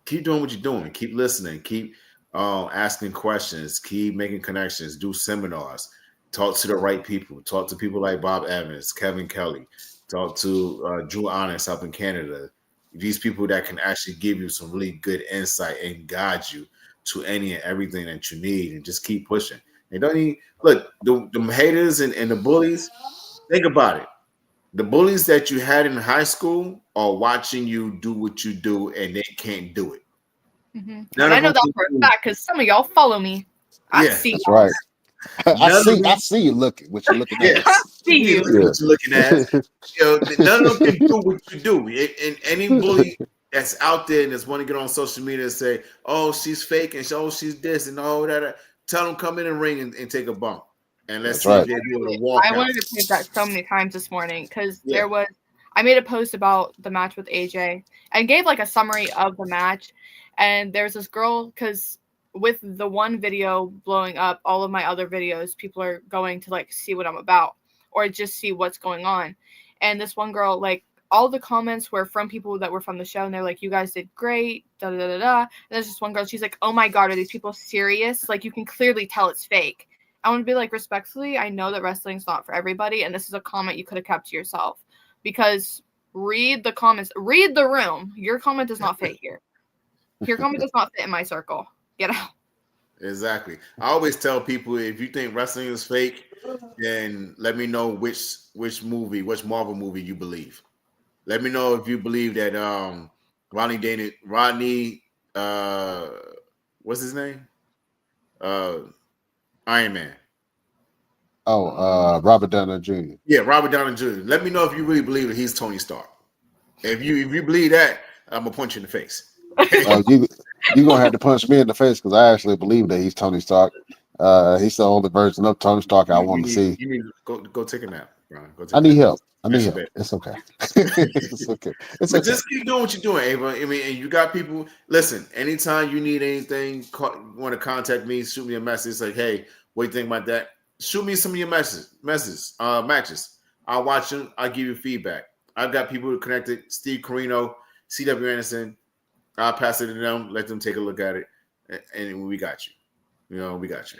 keep doing what you're doing. Keep listening. Keep asking questions. Keep making connections. Do seminars. Talk to the right people. Talk to people like Bob Evans, Kevin Kelly. Talk to Drew Honest up in Canada. These people that can actually give you some really good insight and guide you to any and everything that you need, and just keep pushing. And don't even look the haters and the bullies. Think about it. The bullies that you had in high school are watching you do what you do, and they can't do it. Mm-hmm. And I know that for a fact because some of y'all follow me. I see. That's right. I see you looking. What you're looking at. I see you. What you're looking at. None of them can do what you do. And any bully that's out there and that's want to get on social media and say, "Oh, she's fake," and she's this and all that. Tell them come in and ring and take a bump. And let's see if they're able to walk out. I wanted to say that so many times this morning because I made a post about the match with AJ and gave like a summary of the match. And there's this girl, because with the one video blowing up, all of my other videos, people are going to like see what I'm about or just see what's going on. And this one girl, like all the comments were from people that were from the show. And they're like, "You guys did great. Da da da da." And there's this one girl. She's like, "Oh my God, are these people serious? Like you can clearly tell it's fake." I want to be like, respectfully, I know that wrestling's not for everybody. And this is a comment you could have kept to yourself because read the comments, read the room. Your comment does not fit here. Your comment does not fit in my circle. Get out. Exactly. I always tell people if you think wrestling is fake, then let me know which Marvel movie you believe. Let me know if you believe that Rodney, what's his name? Iron Man. Oh, Robert Downey Jr. Yeah, Robert Downey Jr. Let me know if you really believe that he's Tony Stark. If you believe that, I'm gonna punch you in the face. You're gonna have to punch me in the face because I actually believe that he's Tony Stark. He's the only version of Tony Stark I want to see. You need to go take a nap, Brian. I need help. It's okay. It's okay. But just keep doing what you're doing, Ava. I mean, and you got people. Listen, anytime you need anything, want to contact me, shoot me a message. It's like, "Hey, what do you think about that?" Shoot me some of your matches. I'll watch them. I'll give you feedback. I've got people connected. Steve Carino, C.W. Anderson. I'll pass it to them. Let them take a look at it, and we got you. We got you.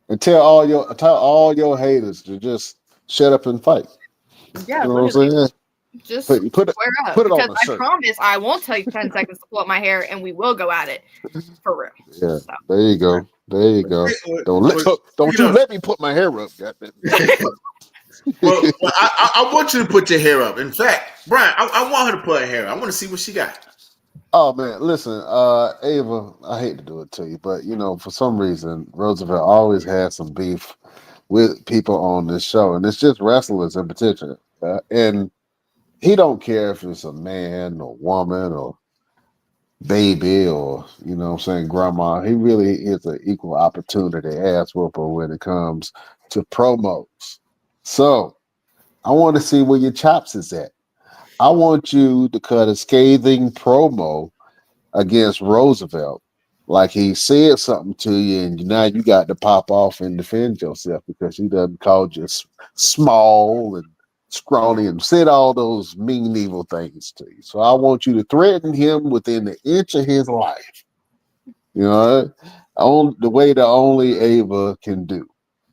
And tell all your haters to just shut up and fight. Yeah, you know what I'm saying? Just put it because on the I shirt. promise I won't take 10 seconds to pull up my hair and we will go at it for real. Yeah, so. There you go. Don't you let me put my hair up, goddamn. Well, I want you to put your hair up. In fact, Brian, I want her to put her hair up. I want to see what she got. Oh man, listen, Ava, I hate to do it to you, but for some reason, Roosevelt always had some beef with people on this show, and it's just wrestlers in particular. And he don't care if it's a man or woman or baby or grandma. He really is an equal opportunity ass whooper when it comes to promos. So I want to see where your chops is at. I want you to cut a scathing promo against Roosevelt. Like he said something to you, and now you got to pop off and defend yourself because he done called you small and scrawny and said all those mean, evil things to you. So I want you to threaten him within an inch of his life. On the way that only Ava can do.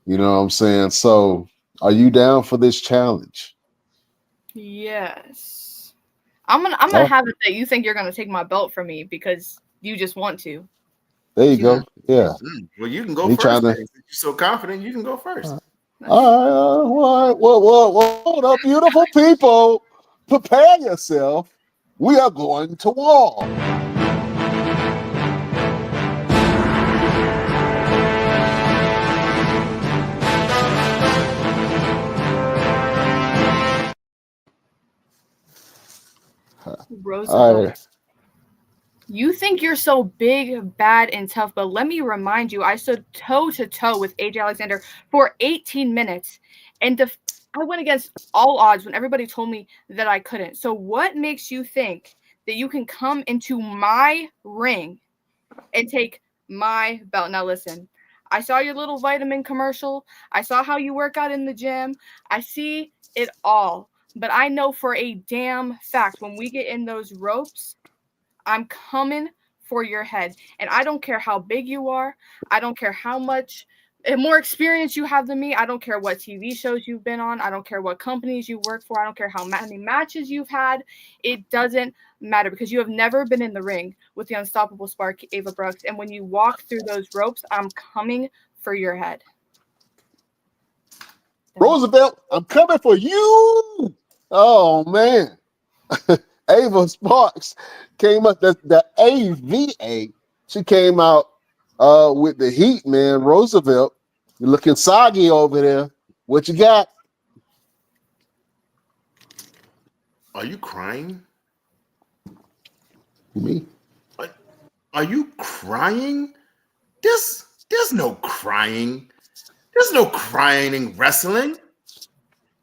You know what I'm saying? So are you down for this challenge? Yes. I'm gonna have it that you think you're gonna take my belt from me because you just want to. There you go. Yeah. Well, you can go He first. trying to. If you're so confident, you can go first. All right. Well, hold up, beautiful people. Prepare yourself. We are going to war. Roosevelt. right. You think you're so big, bad, and tough, but let me remind you, I stood toe to toe with AJ Alexander for 18 minutes, and I went against all odds when everybody told me that I couldn't. So what makes you think that you can come into my ring and take my belt? Now listen, I saw your little vitamin commercial. I saw how you work out in the gym. I see it all. But I know for a damn fact when we get in those ropes, I'm coming for your head. And I don't care how big you are. I don't care how much more experience you have than me. I don't care what TV shows you've been on. I don't care what companies you work for. I don't care how many matches you've had. It doesn't matter because you have never been in the ring with the unstoppable spark, Ava Brooks. And when you walk through those ropes, I'm coming for your head. Roosevelt, I'm coming for you. Oh, man. Ava Sparks came up, the AVA. She came out with the heat, man. Roosevelt, you're looking soggy over there. What you got? Are you crying? Me? Are you crying? There's no crying. There's no crying in wrestling.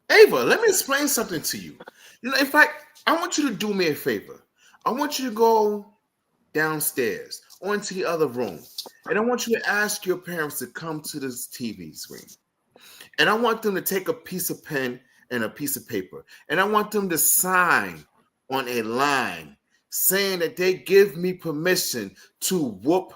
Ava, let me explain something to you. In fact, I want you to do me a favor. I want you to go downstairs or into the other room, and I want you to ask your parents to come to this TV screen. And I want them to take a piece of pen and a piece of paper, and I want them to sign on a line saying that they give me permission to whoop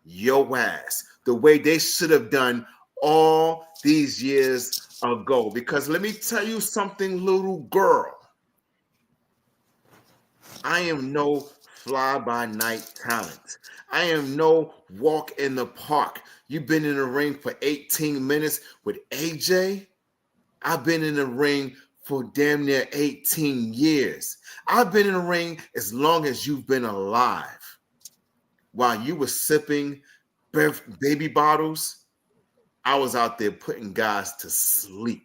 your ass the way they should have done all these years ago. Because let me tell you something, little girl. I am no fly-by-night talent. I am no walk in the park. You've been in the ring for 18 minutes with AJ. I've been in the ring for damn near 18 years. I've been in the ring as long as you've been alive. While you were sipping baby bottles, I was out there putting guys to sleep.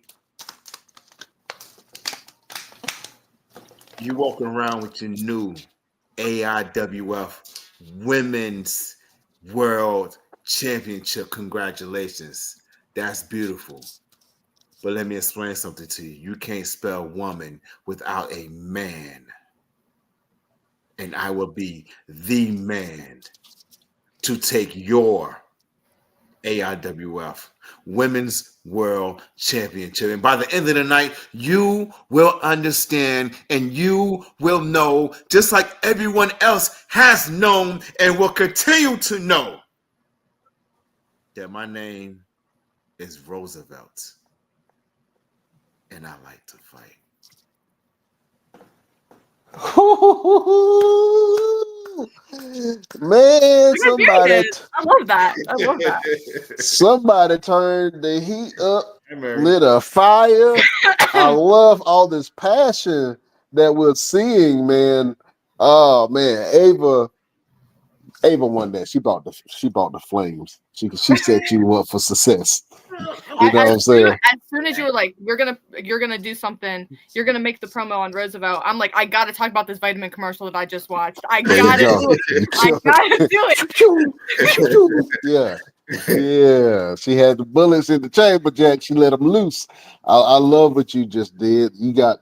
You walking around with your new AIWF Women's World Championship. Congratulations. That's beautiful. But let me explain something to you. You can't spell woman without a man. And I will be the man to take your AIWF Women's World Championship. And by the end of the night, you will understand and you will know, just like everyone else has known and will continue to know, that my name is Roosevelt. And I like to fight. Man, somebody. I love that. I love that. Somebody turned the heat up, lit a fire. I love all this passion that we're seeing, man. Oh man, Ava won that. She brought the flames. She set you up for success. You know what I'm saying? As soon as you were like, you're gonna do something, you're gonna make the promo on Roosevelt. I'm like, I gotta talk about this vitamin commercial that I just watched. I gotta do it. I gotta do it. Yeah. She had the bullets in the chamber, Jack. She let them loose. I love what you just did. You got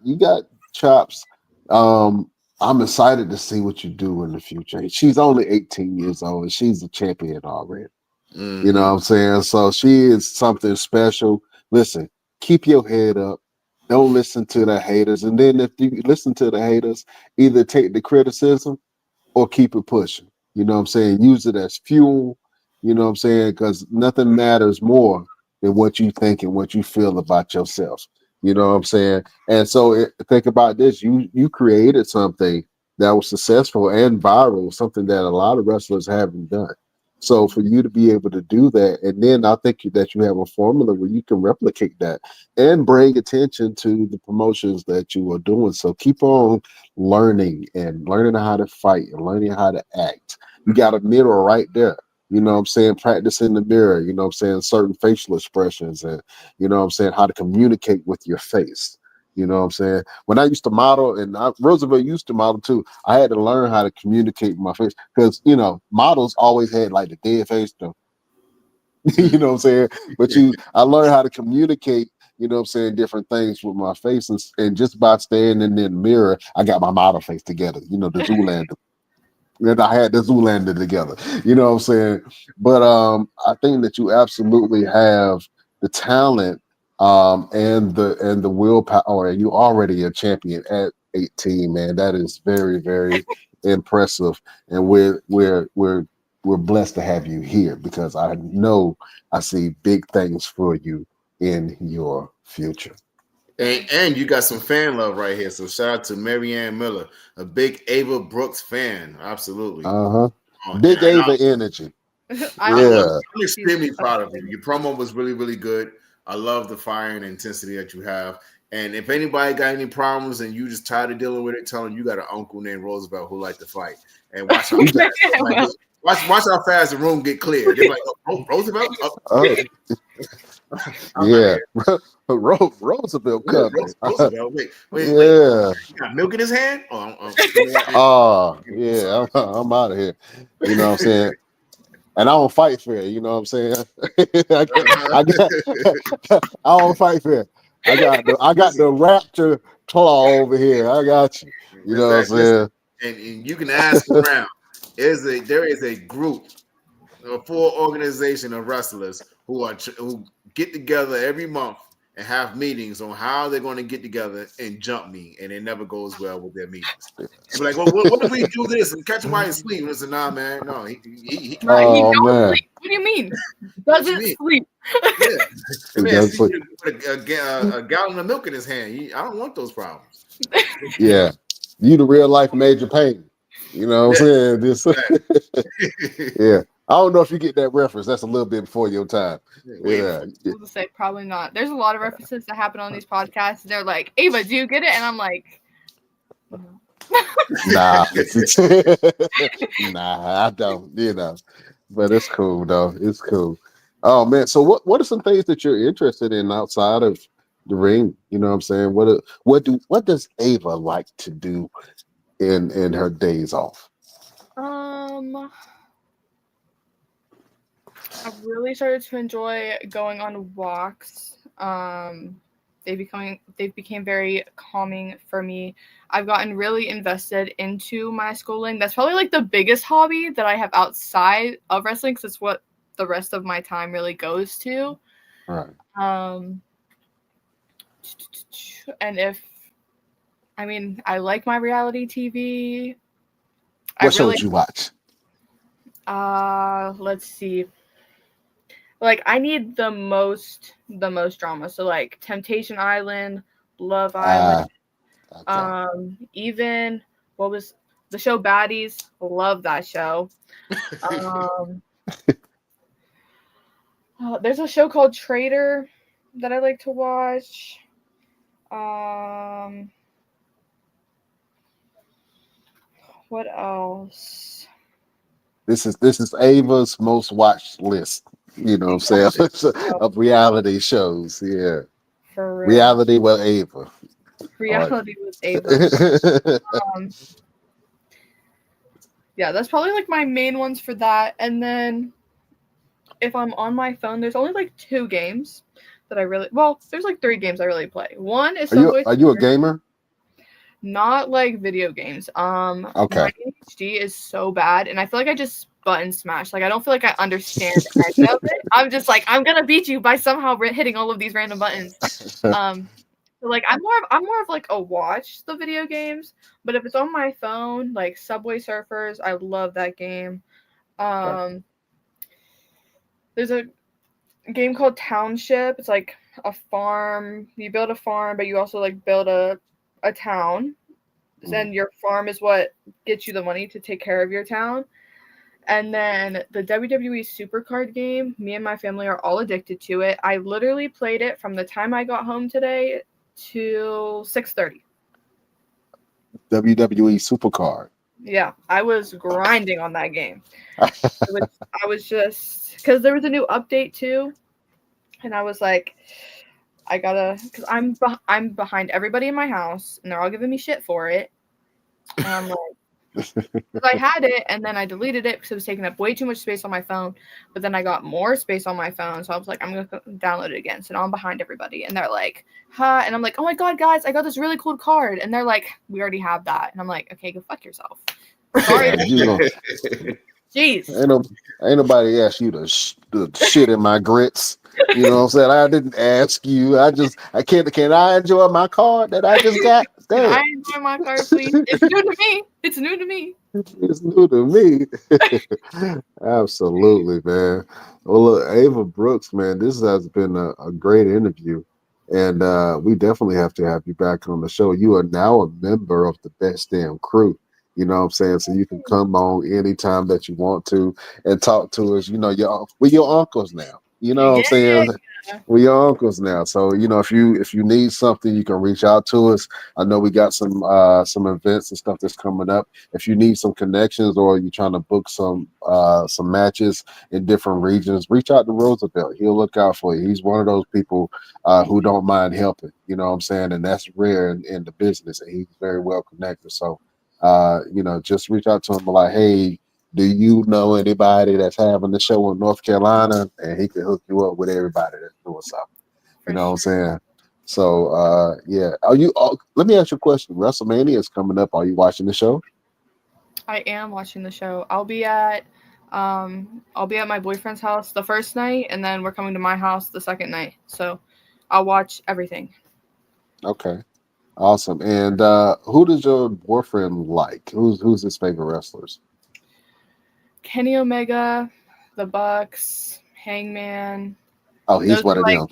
chops. I'm excited to see what you do in the future. She's only 18 years old and she's a champion already. Mm-hmm. You know what I'm saying? So she is something special. Listen, keep your head up. Don't listen to the haters. And then if you listen to the haters, either take the criticism or keep it pushing. You know what I'm saying? Use it as fuel. You know what I'm saying? Because nothing matters more than what you think and what you feel about yourself. You know what I'm saying? And so think about this. You created something that was successful and viral, something that a lot of wrestlers haven't done. So for you to be able to do that, and then I think that you have a formula where you can replicate that and bring attention to the promotions that you are doing. So keep on learning how to fight and learning how to act. You got a mirror right there. You know what I'm saying? Practice in the mirror, you know what I'm saying? Certain facial expressions and, you know what I'm saying, how to communicate with your face. You know what I'm saying? When I used to model, and Roosevelt used to model too, I had to learn how to communicate with my face because, you know, models always had like the dead face. You know what I'm saying? But I learned how to communicate, you know what I'm saying, different things with my face. And just by standing in the mirror, I got my model face together, you know, the Zoolander. And I had the Zoolander together, you know what I'm saying? But I think that you absolutely have the talent and the willpower, and you already a champion at 18, man. That is very, very impressive. And we're blessed to have you here because I know I see big things for you in your future. And you got some fan love right here. So shout out to Marianne Miller, a big Ava Brooks fan. Absolutely. Big Ava energy. I'm extremely proud of you. Your promo was really, really good. I love the fire and intensity that you have. And if anybody got any problems and you just tired of dealing with it, tell them you got an uncle named Roosevelt who like to fight. And watch how watch how fast the room get cleared. They're like, oh, Roosevelt? Oh. Yeah. Roosevelt coming. Roosevelt. Wait. Yeah. You got milk in his hand? Yeah. I'm out of here. You know what I'm saying? And I don't fight fair. You know what I'm saying? I don't fight fair. I got the raptor claw over here. I got you. You know what I'm saying? And you can ask around. There is a group, a full organization of wrestlers who get together every month and have meetings on how they're going to get together and jump me, and it never goes well with their meetings. They're like, well, what if we do this and catch him while he's sleeping? I said, nah, man, no, he he don't sleep. What do you mean? Doesn't sleep? Yeah, man, put a gallon of milk in his hand. I don't want those problems. Yeah, you the real life Major Payne. You know what I'm saying? This, yeah. I don't know if you get that reference. That's a little bit before your time. Yeah. I was say probably not. There's a lot of references that happen on these podcasts. They're like, Ava, do you get it? And I'm like, nah, nah, I don't. You know, but it's cool though. It's cool. Oh man, so what are some things that you're interested in outside of the ring? You know what I'm saying? What does Ava like to do in her days off? I've really started to enjoy going on walks. They became very calming for me. I've gotten really invested into my schooling. That's probably like the biggest hobby that I have outside of wrestling, because it's what the rest of my time really goes to. Right. And I like my reality TV. What shows you watch? Let's see. Like, I need the most drama. So like Temptation Island, Love Island, okay. Even what was the show Baddies? Love that show. There's a show called Traitor that I like to watch. What else? This is Ava's most watched list. You know what I'm saying? Of reality shows. Yeah. For real. Reality with Ava. Reality with Ava. Um, yeah, that's probably like my main ones for that. And then if I'm on my phone, there's only like 2 games that I really there's like 3 games I really play. One is Subway Are you a Surfers. gamer? Not like video games. My Okay. ADHD is so bad, and I feel like I just button smash. Like I don't feel like I understand any of it. I'm just like I'm gonna beat you by somehow hitting all of these random buttons. So like I'm more of like a watch the video games, but if it's on my phone, like Subway Surfers, I love that game. There's a game called Township. It's like a farm. You build a farm, but you also like build a town. Then your farm is what gets you the money to take care of your town. And then the WWE Supercard game, me and my family are all addicted to it. I literally played it from the time I got home today to 6:30. WWE Supercard. Yeah, I was grinding on that game. I was just because there was a new update too, and I was like, I gotta, because I'm behind everybody in my house, and they're all giving me shit for it. And I'm like, because I had it, and then I deleted it because it was taking up way too much space on my phone. But then I got more space on my phone, so I was like, I'm gonna download it again. So now I'm behind everybody, and they're like, "Huh?" And I'm like, "Oh my god, guys, I got this really cool card." And they're like, "We already have that." And I'm like, "Okay, go fuck yourself." Sorry. Jeez. Ain't nobody asked you to shit in my grits. You know what I'm saying? I didn't ask you. Can I enjoy my card that I just got? Can I enjoy my card, please? It's new to me. It's new to me. It's new to me. Absolutely, man. Well, look, Ava Brooks, man, this has been a great interview. And we definitely have to have you back on the show. You are now a member of the Best Damn Crew. You know what I'm saying? So you can come on anytime that you want to and talk to us. You know, we're your uncles now. You know what I'm saying? We're your uncles now. So, you know, if you need something, you can reach out to us. I know we got some events and stuff that's coming up. If you need some connections or you're trying to book some matches in different regions, reach out to Roosevelt. He'll look out for you. He's one of those people who don't mind helping. You know what I'm saying? And that's rare in the business. And he's very well connected. So, you know, just reach out to him like, hey, do you know anybody that's having the show in North Carolina? And he can hook you up with everybody that's doing something. You know what I'm saying? So, yeah. Let me ask you a question. WrestleMania is coming up. Are you watching the show? I am watching the show. I'll be at my boyfriend's house the first night, and then we're coming to my house the second night. So I'll watch everything. Okay. Awesome. And who does your boyfriend like? Who's his favorite wrestlers? Kenny Omega, the Bucks, Hangman. Oh, he's one of them.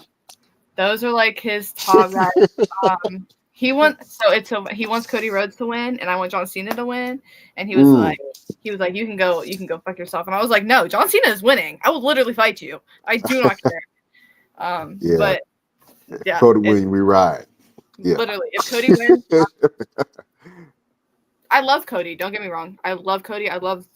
Those are like his top guys. He wants Cody Rhodes to win, and I want John Cena to win. And he was like, you can go fuck yourself. And I was like, no, John Cena is winning. I will literally fight you. I do not care. Yeah. But yeah, Cody win, we ride. Yeah. Literally, if Cody wins, I love Cody. Don't get me wrong. I love Cody. I love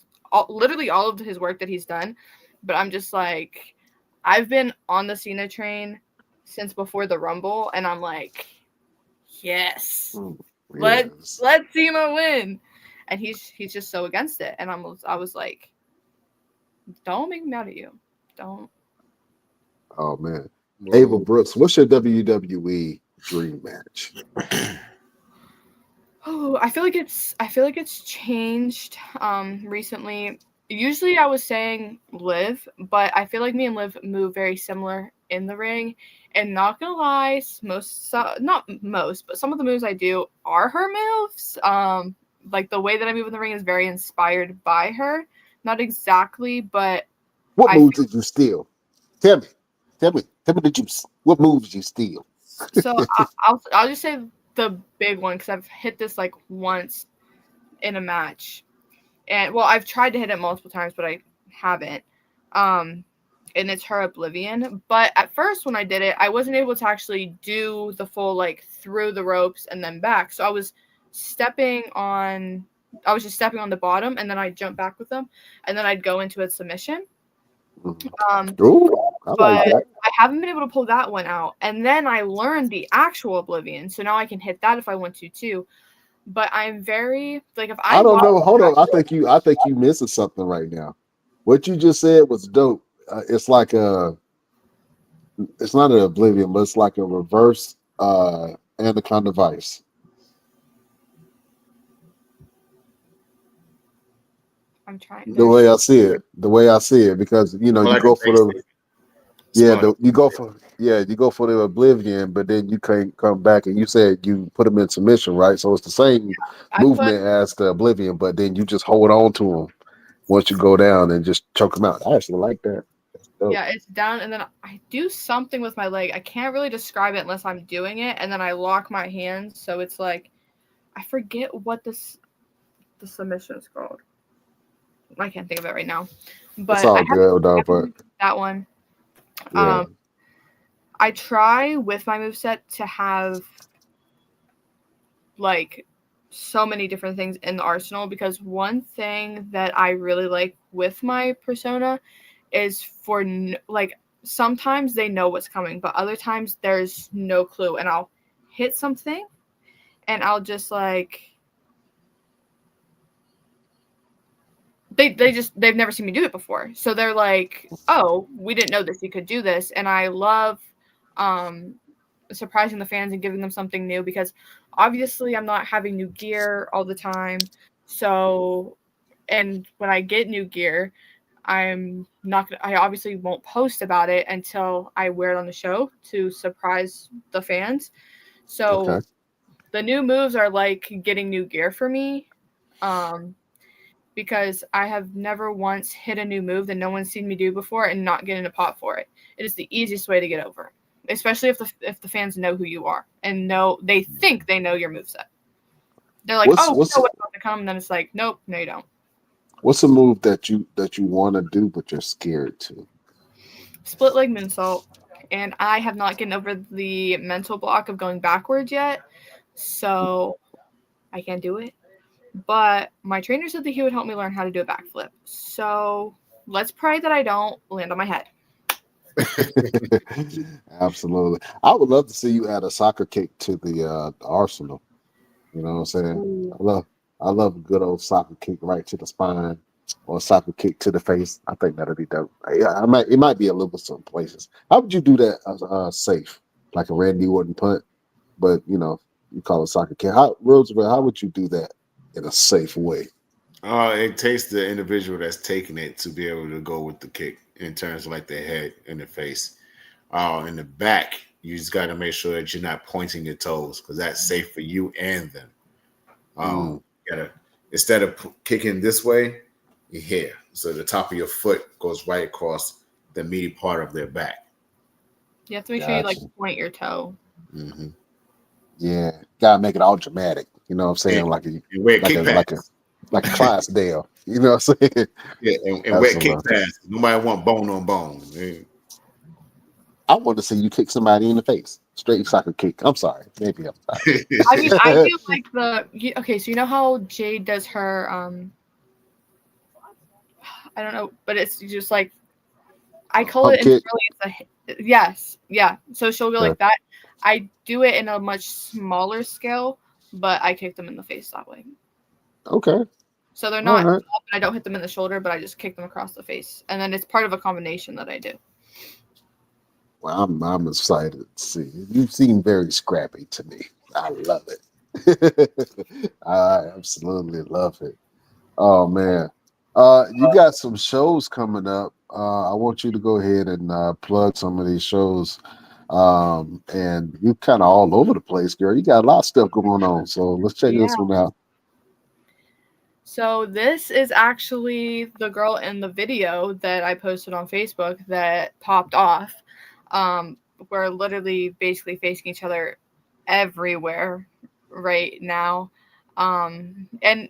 literally all of his work that he's done. But I'm just like, I've been on the Cena train since before the Rumble, and I'm like, yes. Let Cena win. And he's just so against it. And I was like, don't make me mad at you. Don't. Oh man. Ava Brooks, what's your WWE dream match? Oh, I feel like it's changed recently. Usually I was saying Liv, but I feel like me and Liv move very similar in the ring. And not gonna lie, but some of the moves I do are her moves. Like the way that I move in the ring is very inspired by her. Not exactly, but what moves did you steal? Tell me, what moves did you steal? So I'll just say the big one because I've hit this like once in a match, and well, I've tried to hit it multiple times, but I haven't. And it's her Oblivion. But at first, when I did it, I wasn't able to actually do the full like through the ropes and then back. So I was just stepping on the bottom, and then I'd jump back with them, and then I'd go into a submission. Ooh, I like But that. I haven't been able to pull that one out. And then I learned the actual Oblivion, so now I can hit that if I want to too. But I'm very like if I I don't lost know. Hold on. I think you missing something right now. What you just said was dope. It's like it's not an Oblivion, but it's like a reverse Anaconda Vice. I'm trying. The way I see it, because you More like a go for base the station. Smart. you go for the Oblivion, but then you can't come back. And you said you put them in submission, right? So it's the same I put movement as the Oblivion, but then you just hold on to them once you go down and just choke them out. I actually like that. That's dope. yeah, it's down, and then I do something with my leg. I can't really describe it unless I'm doing it, and then I lock my hands, so it's like I forget what the submission is called. I can't think of it right now, It's but I all good though, but have that one. yeah. I try with my moveset to have like so many different things in the arsenal, because one thing that I really like with my persona is for like sometimes they know what's coming, but other times there's no clue, and I'll hit something and I'll just like they've never seen me do it before, so they're like, oh, we didn't know this, you could do this. And I love surprising the fans and giving them something new, because obviously I'm not having new gear all the time. So, and when I get new gear, I obviously won't post about it until I wear it on the show to surprise the fans. So Okay. the new moves are like getting new gear for me. Because I have never once hit a new move that no one's seen me do before and not get in a pot for it. It is the easiest way to get over, especially if the fans know who you are and they think they know your moveset. They're like, What's oh, we what's know what's about to come, and then it's like, nope, no, you don't. what's a move that you want to do but you're scared to? Split leg moonsault, and I have not gotten over the mental block of going backwards yet, so I can't do it. But my trainer said that he would help me learn how to do a backflip. So let's pray that I don't land on my head. Absolutely. I would love to see you add a soccer kick to the arsenal. You know what I'm saying? Ooh. I love a good old soccer kick right to the spine or a soccer kick to the face. I think that'd be dope. Yeah, it might be illegal some places. How would you do that safe? Like a Randy Orton punt, but you call it soccer kick. Roosevelt, how would you do that in a safe way? It takes the individual that's taking it to be able to go with the kick in terms of like the head and the face. In the back, you just got to make sure that you're not pointing your toes, because that's safe for you and them. Mm, You gotta, instead of kicking this way, you're here. So the top of your foot goes right across the meaty part of their back. You have to make sure you like gotcha. point your toe. Mm-hmm. Yeah, gotta make it all dramatic. You know what I'm saying? And, and wear Like kick a pads. like a Clydesdale. You know what I'm saying? Yeah, and wear kick Absolutely. pads. Nobody want bone on bone. I want to see you kick somebody in the face. Straight soccer kick. I'm sorry. Maybe I'm I mean, I sorry. do like okay, so you know how Jade does her I don't know, but it's just like I call Pump it kick. internally yes, yeah. So she'll go Okay. like that. I do it in a much smaller scale, but I kick them in the face that way. Okay. So they're All not right. up, and I don't hit them in the shoulder, but I just kick them across the face. And then it's part of a combination that I do. Well, I'm excited to see. You seem very scrappy to me. I love it. I absolutely love it. Oh man. You got some shows coming up. I want you to go ahead and plug some of these shows. And you kind of all over the place, girl. You got a lot of stuff going on. So let's check Yeah. this one out. So this is actually the girl in the video that I posted on Facebook that popped off. We're literally basically facing each other everywhere right now. And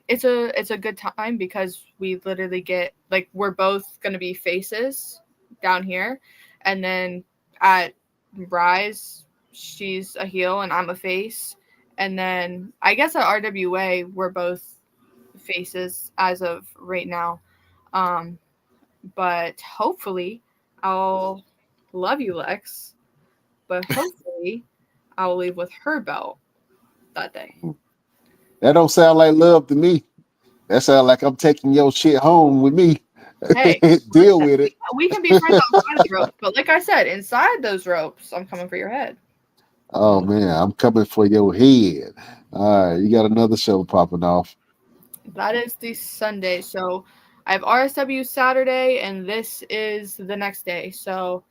it's a good time because we literally get like we're both gonna be faces down here, and then at Rise she's a heel and I'm a face, and then I guess at RWA we're both faces as of right now. Um, but hopefully I'll love you, Lex. But hopefully I'll leave with her belt that day. That don't sound like love to me. That sounds like I'm taking your shit home with me. Hey, Deal listen, with it. we can be friends outside of the ropes, but like I said, inside those ropes, I'm coming for your head. Oh man, I'm coming for your head. All right, you got another show popping off. That is the Sunday. So I have RSW Saturday, and this is the next day. So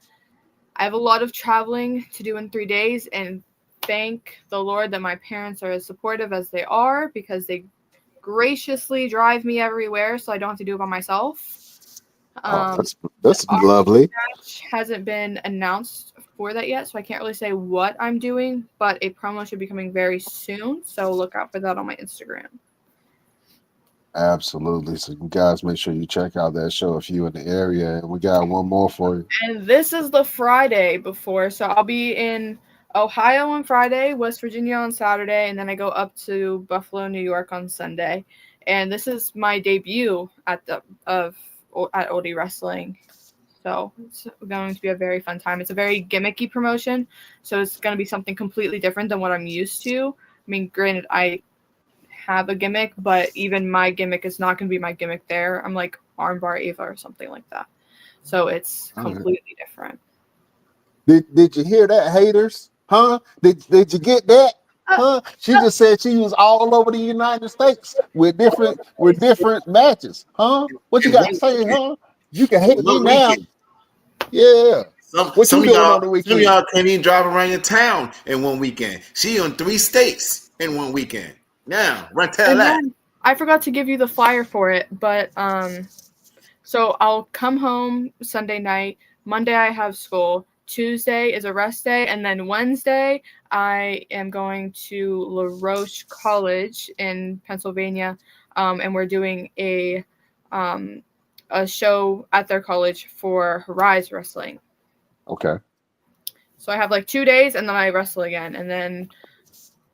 I have a lot of traveling to do in 3 days, and thank the Lord that my parents are as supportive as they are, because they graciously drive me everywhere so I don't have to do it by myself. Oh, Um, that's our lovely. match hasn't been announced for that yet, so I can't really say what I'm doing, but a promo should be coming very soon, so look out for that on my Instagram. Absolutely. So you guys make sure you check out that show if you in the area. And we got one more for you. And this is the Friday before, so I'll be in Ohio on Friday, West Virginia on Saturday, and then I go up to Buffalo, New York on Sunday. And this is my debut at Oldie Wrestling. So it's going to be a very fun time. It's a very gimmicky promotion, so it's going to be something completely different than what I'm used to. I mean, granted, I have a gimmick, but even my gimmick is not going to be my gimmick there. I'm like Armbar Ava or something like that. So it's completely different. Did you hear that, haters? Huh? Did you get that? Huh? She just said she was all over the United States with different matches. Huh? What you got to say, huh? You can hate me now. Yeah. What you doing on the weekend? Some of y'all can't even drive around your town in one weekend. She on 3 states in one weekend. Now, run tell And that. then I forgot to give you the flyer for it, but so I'll come home Sunday night. Monday I have school. Tuesday is a rest day, and then Wednesday I am going to La Roche College in Pennsylvania, and we're doing a show at their college for Rise Wrestling. Okay. So I have like 2 days, and then I wrestle again, and then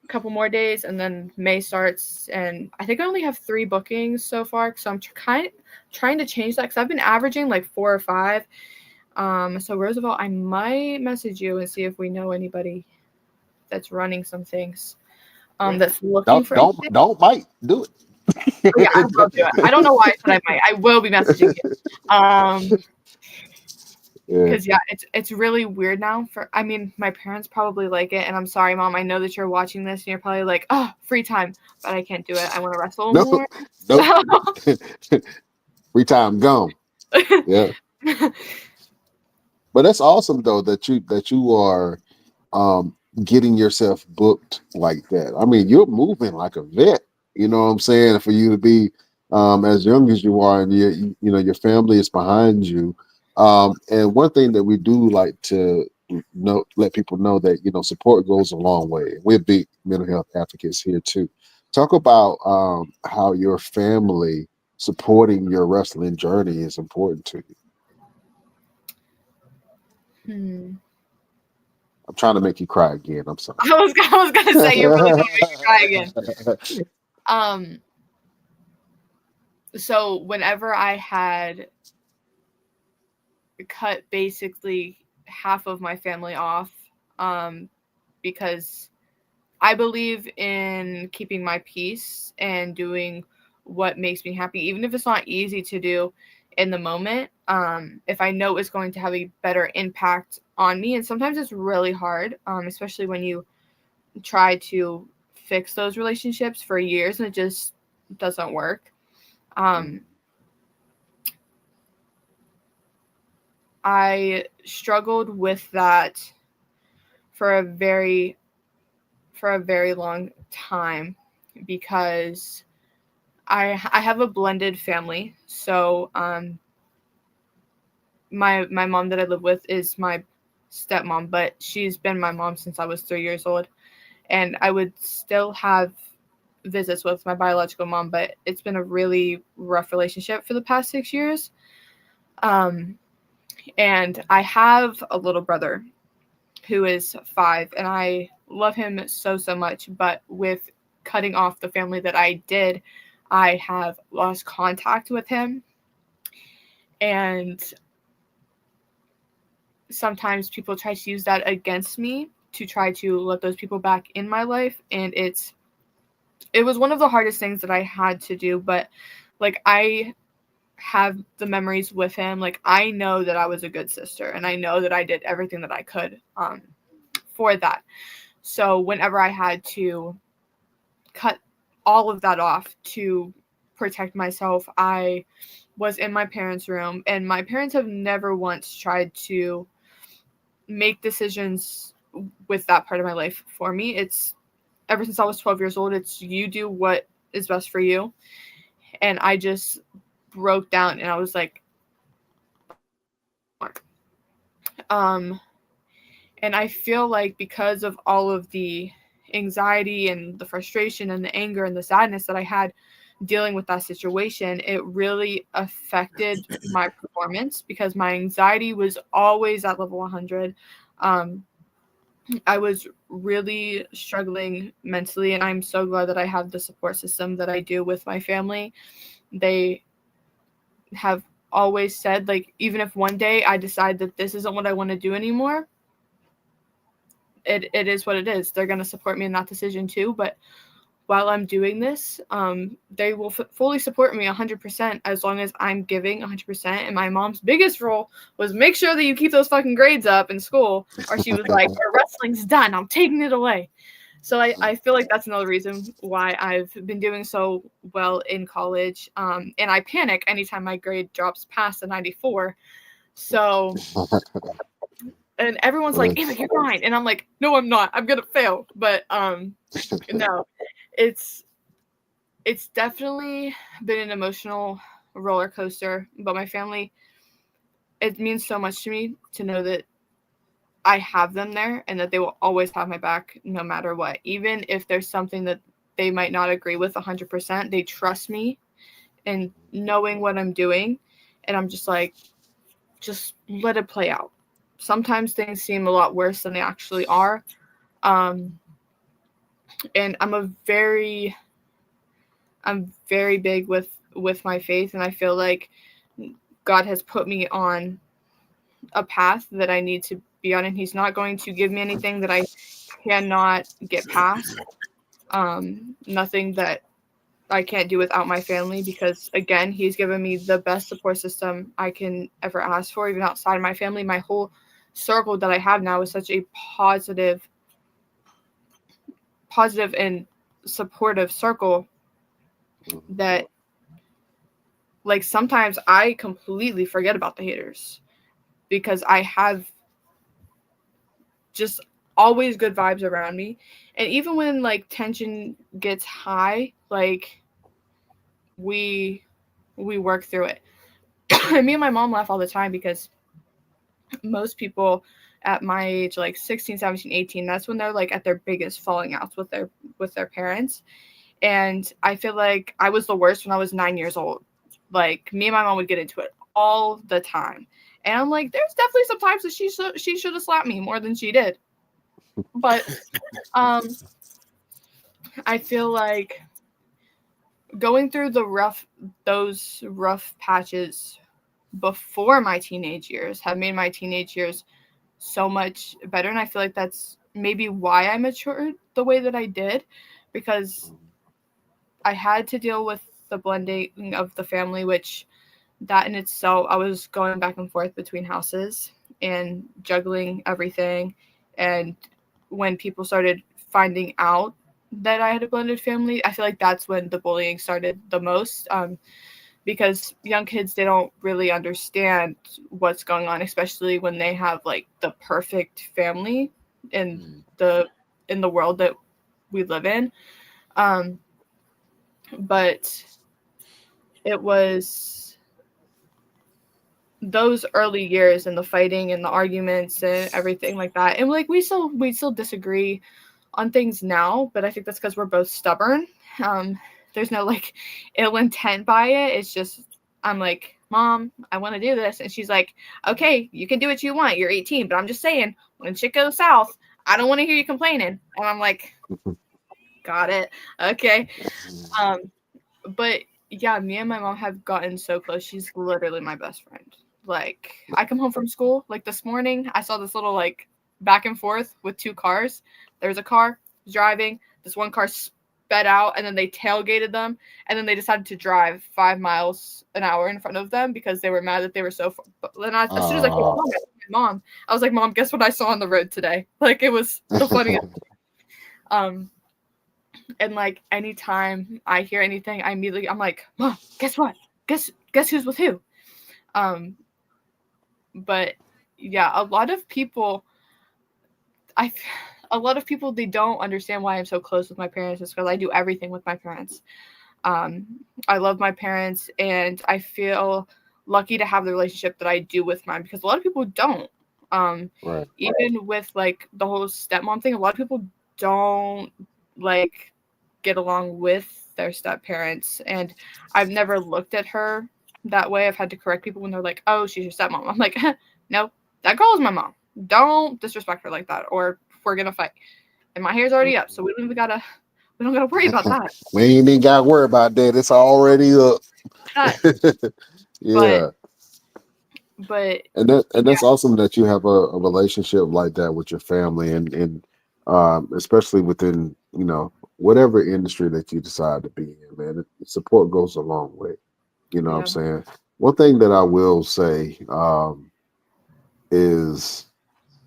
a couple more days, and then May starts, and I think I only have 3 bookings so far, so I'm trying to change that, because I've been averaging like 4 or 5. So Roosevelt, I might message you and see if we know anybody that's running some things. That's looking for anything. Don't might do it. Yeah, I will do it. I don't know why I said I might. I will be messaging you. Because it's really weird now. I mean, my parents probably like it, and I'm sorry, Mom. I know that you're watching this, and you're probably like, "Oh, free time," but I can't do it. I want to wrestle more. Nope. Free time gone. Yeah. But that's awesome though that you are getting yourself booked like that. I mean, you're moving like a vet. You know what I'm saying? For you to be as young as you are, and your family is behind you. And one thing that we do like to let people know that support goes a long way. We're big mental health advocates here too. Talk about how your family supporting your wrestling journey is important to you. I'm trying to make you cry again. I'm sorry. I was gonna say you're really gonna make me cry again. So whenever I had cut basically half of my family off, because I believe in keeping my peace and doing what makes me happy, even if it's not easy to do in the moment. If I know it's going to have a better impact on me, and sometimes it's really hard, especially when you try to fix those relationships for years and it just doesn't work. I struggled with that for a very long time, because I have a blended family. So my mom that I live with is my stepmom, but she's been my mom since I was 3 years old, and I would still have visits with my biological mom, but it's been a really rough relationship for the past 6 years. And I have a little brother who is 5, and I love him so much, but with cutting off the family that I did, I have lost contact with him. And sometimes people try to use that against me to try to let those people back in my life. And it was one of the hardest things that I had to do, but like I have the memories with him. Like I know that I was a good sister, and I know that I did everything that I could for that. So whenever I had to cut all of that off to protect myself, I was in my parents' room, and my parents have never once tried to make decisions with that part of my life for me. It's ever since I was 12 years old, it's you do what is best for you. And I just broke down and I was like, and I feel like because of all of the anxiety and the frustration and the anger and the sadness that I had dealing with that situation, it really affected my performance because my anxiety was always at level 100. I was really struggling mentally, and I'm so glad that I have the support system that I do with my family. They have always said, like, even if one day I decide that this isn't what I want to do anymore, it is what it is. They're going to support me in that decision too. But while I'm doing this, they will fully support me 100% as long as I'm giving 100%. And my mom's biggest rule was make sure that you keep those fucking grades up in school, or she was like, your wrestling's done. I'm taking it away. So I feel like that's another reason why I've been doing so well in college. And I panic anytime my grade drops past a 94. So, and everyone's like, Ava, you're fine. And I'm like, no, I'm not. I'm going to fail. But no, it's definitely been an emotional roller coaster. But my family, it means so much to me to know that I have them there and that they will always have my back no matter what. Even if there's something that they might not agree with 100%, they trust me in knowing what I'm doing. And I'm just like, just let it play out. Sometimes things seem a lot worse than they actually are. And I'm very big with my faith. And I feel like God has put me on a path that I need to be on, and he's not going to give me anything that I cannot get past. Nothing that I can't do without my family, because again, he's given me the best support system I can ever ask for, even outside of my family. My whole circle that I have now is such a positive and supportive circle that, like, sometimes I completely forget about the haters because I have just always good vibes around me. And even when like tension gets high, like we work through it. Me and my mom laugh all the time because most people at my age, like 16, 17, 18, that's when they're like at their biggest falling outs with their parents. And I feel like I was the worst when I was 9 years old. Like me and my mom would get into it all the time. And I'm like, there's definitely some times that she should have slapped me more than she did. But I feel like going through those rough patches before my teenage years have made my teenage years so much better. And I feel like that's maybe why I matured the way that I did, because I had to deal with the blending of the family, which that in itself, I was going back and forth between houses and juggling everything. And when people started finding out that I had a blended family, I feel like that's when the bullying started the most, because young kids, they don't really understand what's going on, especially when they have like the perfect family in the world that we live in. But it was those early years and the fighting and the arguments and everything like that. And like we still disagree on things now, but I think that's because we're both stubborn. There's no like ill intent by it. It's just I'm like, Mom, I want to do this, and she's like, okay, you can do what you want. You're 18, but I'm just saying when shit goes south, I don't want to hear you complaining. And I'm like, got it, okay. But Yeah, me and my mom have gotten so close. She's literally my best friend. Like, I come home from school, like this morning, I saw this little like back and forth with two cars. There's a car driving, this one car sped out, and then they tailgated them, and then they decided to drive 5 miles an hour in front of them because they were mad that they were so far. But then as soon as I came home, I told my mom, I was like, Mom, guess what I saw on the road today? Like, it was the funniest. And like anytime I hear anything, I'm like, Mom, guess what? Guess who's with who? But yeah, a lot of people they don't understand why I'm so close with my parents is because I do everything with my parents. I love my parents, and I feel lucky to have the relationship that I do with mine because a lot of people don't. Even with like the whole stepmom thing, a lot of people don't like get along with their step parents, and I've never looked at her that way. I've had to correct people when they're like, "Oh, she's your stepmom." I'm like, "No, that girl is my mom. Don't disrespect her like that, or we're gonna fight." And my hair's already up, so we don't gotta worry about that. We ain't even gotta worry about that. It's already up. Yeah. But that's awesome that you have a relationship like that with your family, and especially within whatever industry that you decide to be in, man. Support goes a long way. You know what I'm saying? One thing that I will say is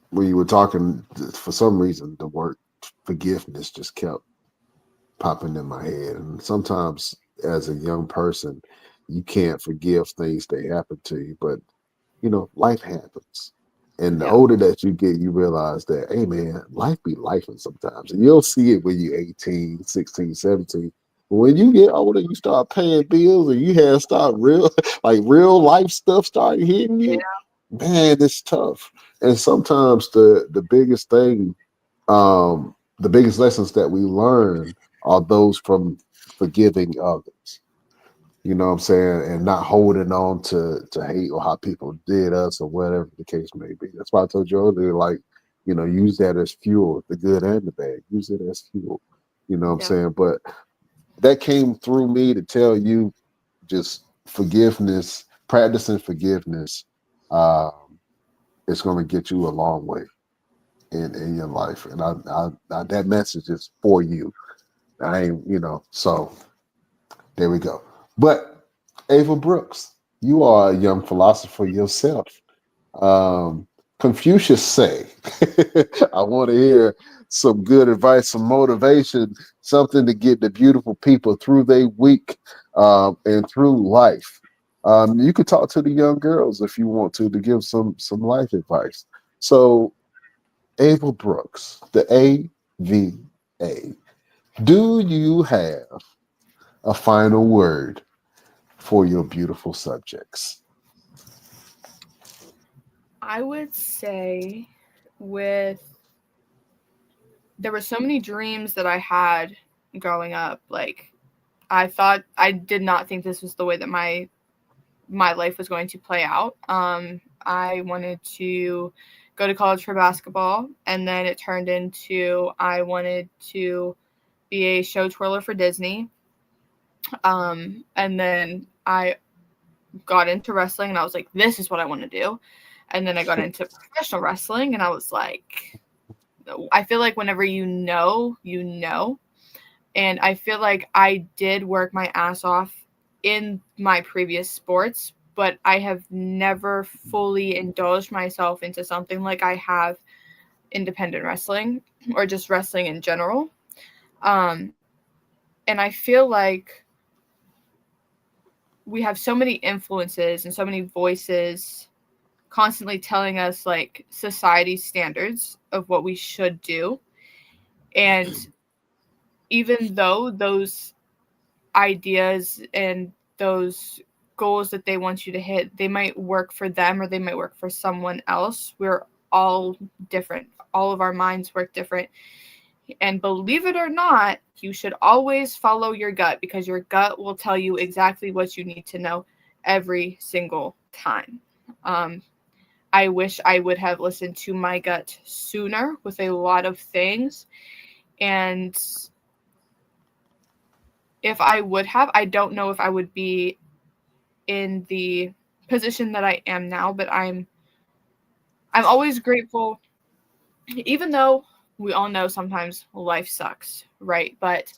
when you were talking, for some reason, the word forgiveness just kept popping in my head. And sometimes as a young person, you can't forgive things that happen to you, but life happens. And the older that you get, you realize that, hey man, life be lifing sometimes. And you'll see it when you're 18, 16, 17. But when you get older, you start paying bills and you have start real life stuff start hitting you. Man, it's tough. And sometimes the biggest thing, the biggest lessons that we learn are those from forgiving others. You know what I'm saying? And not holding on to hate or how people did us or whatever the case may be. That's why I told you earlier, like, use that as fuel, the good and the bad. Use it as fuel. You know what I'm saying? But that came through me to tell you just forgiveness, practicing forgiveness, it's going to get you a long way in your life. And I that message is for you. I ain't, so there we go. But Ava Brooks, you are a young philosopher yourself. Confucius say, I want to hear some good advice, some motivation, something to get the beautiful people through their week and through life. You could talk to the young girls if you want to give some life advice. So, Ava Brooks, the AVA, do you have a final word for your beautiful subjects? I would say there were so many dreams that I had growing up. Like, I did not think this was the way that my life was going to play out. I wanted to go to college for basketball, and then it turned into I wanted to be a show twirler for Disney. And then I got into wrestling, and I was like, this is what I want to do. And then I got into professional wrestling, and I was like, I feel like whenever you know. And I feel like I did work my ass off in my previous sports, but I have never fully indulged myself into something like I have independent wrestling or just wrestling in general. And I feel like we have so many influences and so many voices constantly telling us like society standards of what we should do. And even though those ideas and those goals that they want you to hit, they might work for them or they might work for someone else. We're all different. All of our minds work different. And believe it or not, you should always follow your gut because your gut will tell you exactly what you need to know every single time. I wish I would have listened to my gut sooner with a lot of things. And if I would have, I don't know if I would be in the position that I am now, but I'm always grateful, even though we all know sometimes life sucks, right? But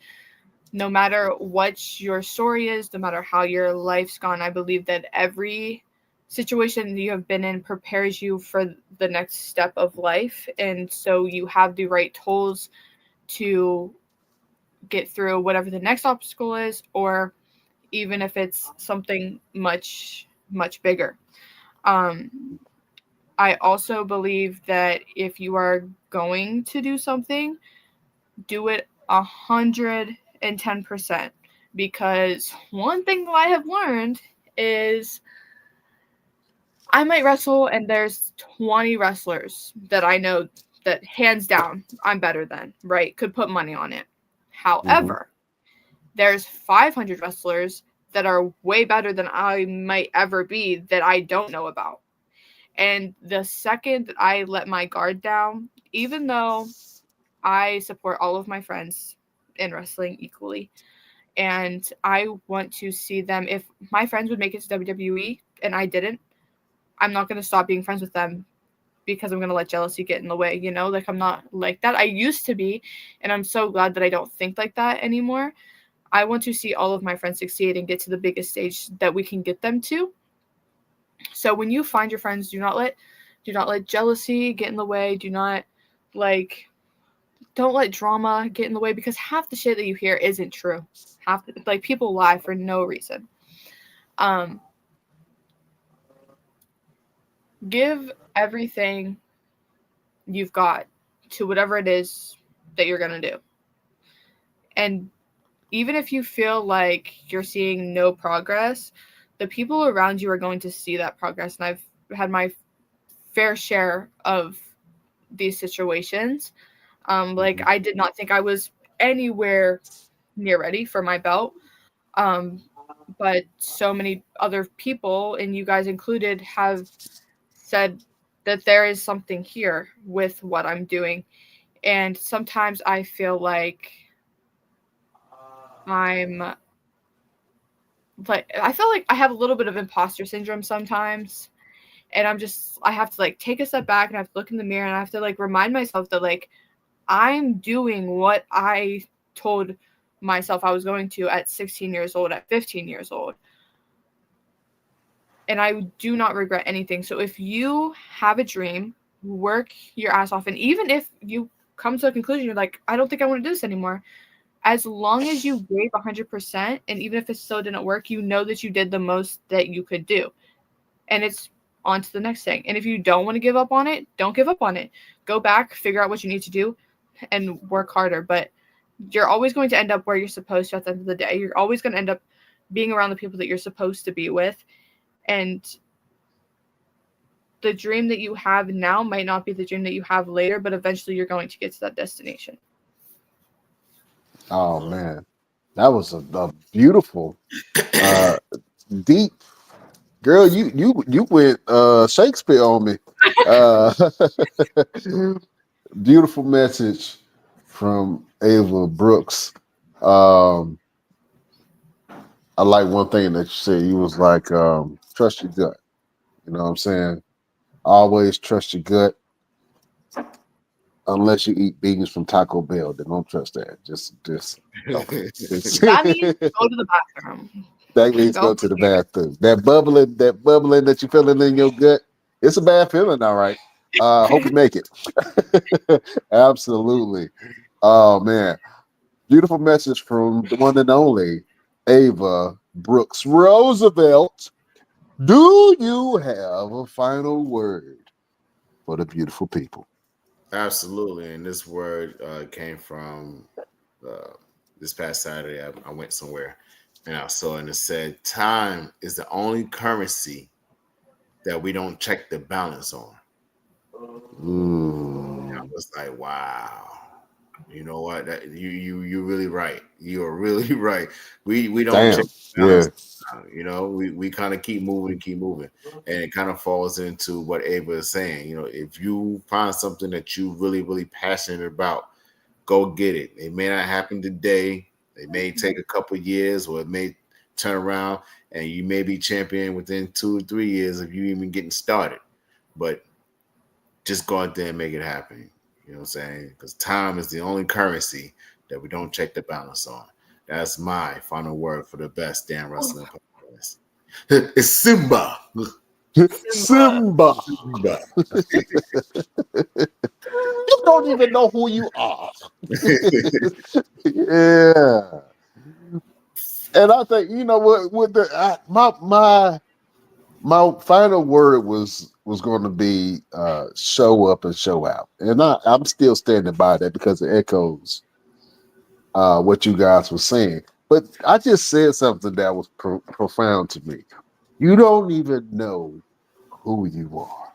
no matter what your story is, no matter how your life's gone, I believe that every situation you have been in prepares you for the next step of life. And so you have the right tools to get through whatever the next obstacle is, or even if it's something much, much bigger. I also believe that if you are going to do something, do it 110%. Because one thing that I have learned is I might wrestle and there's 20 wrestlers that I know that hands down I'm better than, right? Could put money on it. However, there's 500 wrestlers that are way better than I might ever be that I don't know about. And the second that I let my guard down, even though I support all of my friends in wrestling equally, and I want to see them, if my friends would make it to WWE and I didn't, I'm not going to stop being friends with them because I'm going to let jealousy get in the way, you know? Like, I'm not like that. I used to be, and I'm so glad that I don't think like that anymore. I want to see all of my friends succeed and get to the biggest stage that we can get them to. So when you find your friends, do not let jealousy get in the way. Don't let drama get in the way, because half the shit that you hear isn't true. People lie for no reason. Give everything you've got to whatever it is that you're going to do. And even if you feel like you're seeing no progress, the people around you are going to see that progress. And I've had my fair share of these situations. I did not think I was anywhere near ready for my belt. But so many other people, and you guys included, have said that there is something here with what I'm doing. And sometimes I feel like I feel like I have a little bit of imposter syndrome sometimes. And I have to take a step back and I have to look in the mirror and I have to remind myself that I'm doing what I told myself I was going to at 16 years old, at 15 years old. And I do not regret anything. So if you have a dream, work your ass off. And even if you come to a conclusion, you're like, I don't think I want to do this anymore. As long as you gave 100%, and even if it still didn't work, you know that you did the most that you could do. And it's on to the next thing. And if you don't want to give up on it, don't give up on it. Go back, figure out what you need to do, and work harder. But you're always going to end up where you're supposed to at the end of the day. You're always going to end up being around the people that you're supposed to be with. And the dream that you have now might not be the dream that you have later, but eventually you're going to get to that destination. Oh man, that was a beautiful, deep girl. You went Shakespeare on me. Beautiful message from Ava Brooks. I like one thing that you said. You was like, trust your gut. You know what I'm saying? Always trust your gut. Unless you eat beans from Taco Bell, then don't trust that. Just That means go to the bathroom. That means go to the bathroom. That bubbling that you're feeling in your gut, it's a bad feeling, all right. Hope you make it. Absolutely. Oh man. Beautiful message from the one and only Ava Brooks Roosevelt. Do you have a final word for the beautiful people? Absolutely. And this word came from this past Saturday. I went somewhere and I saw and it said, time is the only currency that we don't check the balance on. And I was like, wow. You know what? You're really right. You are really right. We don't check the balance. Yeah. You know, we kind of keep moving, and it kind of falls into what Ava is saying. You know, if you find something that you really, really passionate about, go get it. It may not happen today. It may take a couple of years, or it may turn around, and you may be champion within 2 or 3 years if you even getting started. But just go out there and make it happen. You know what I'm saying? Because time is the only currency that we don't check the balance on. That's my final word for the best damn wrestling podcast. It's Simba. Simba. Simba. You don't even know who you are. Yeah. And I think, you know what, with my final word was going to be show up and show out. And I'm still standing by that because it echoes what you guys were saying. But I just said something that was profound to me. You don't even know who you are.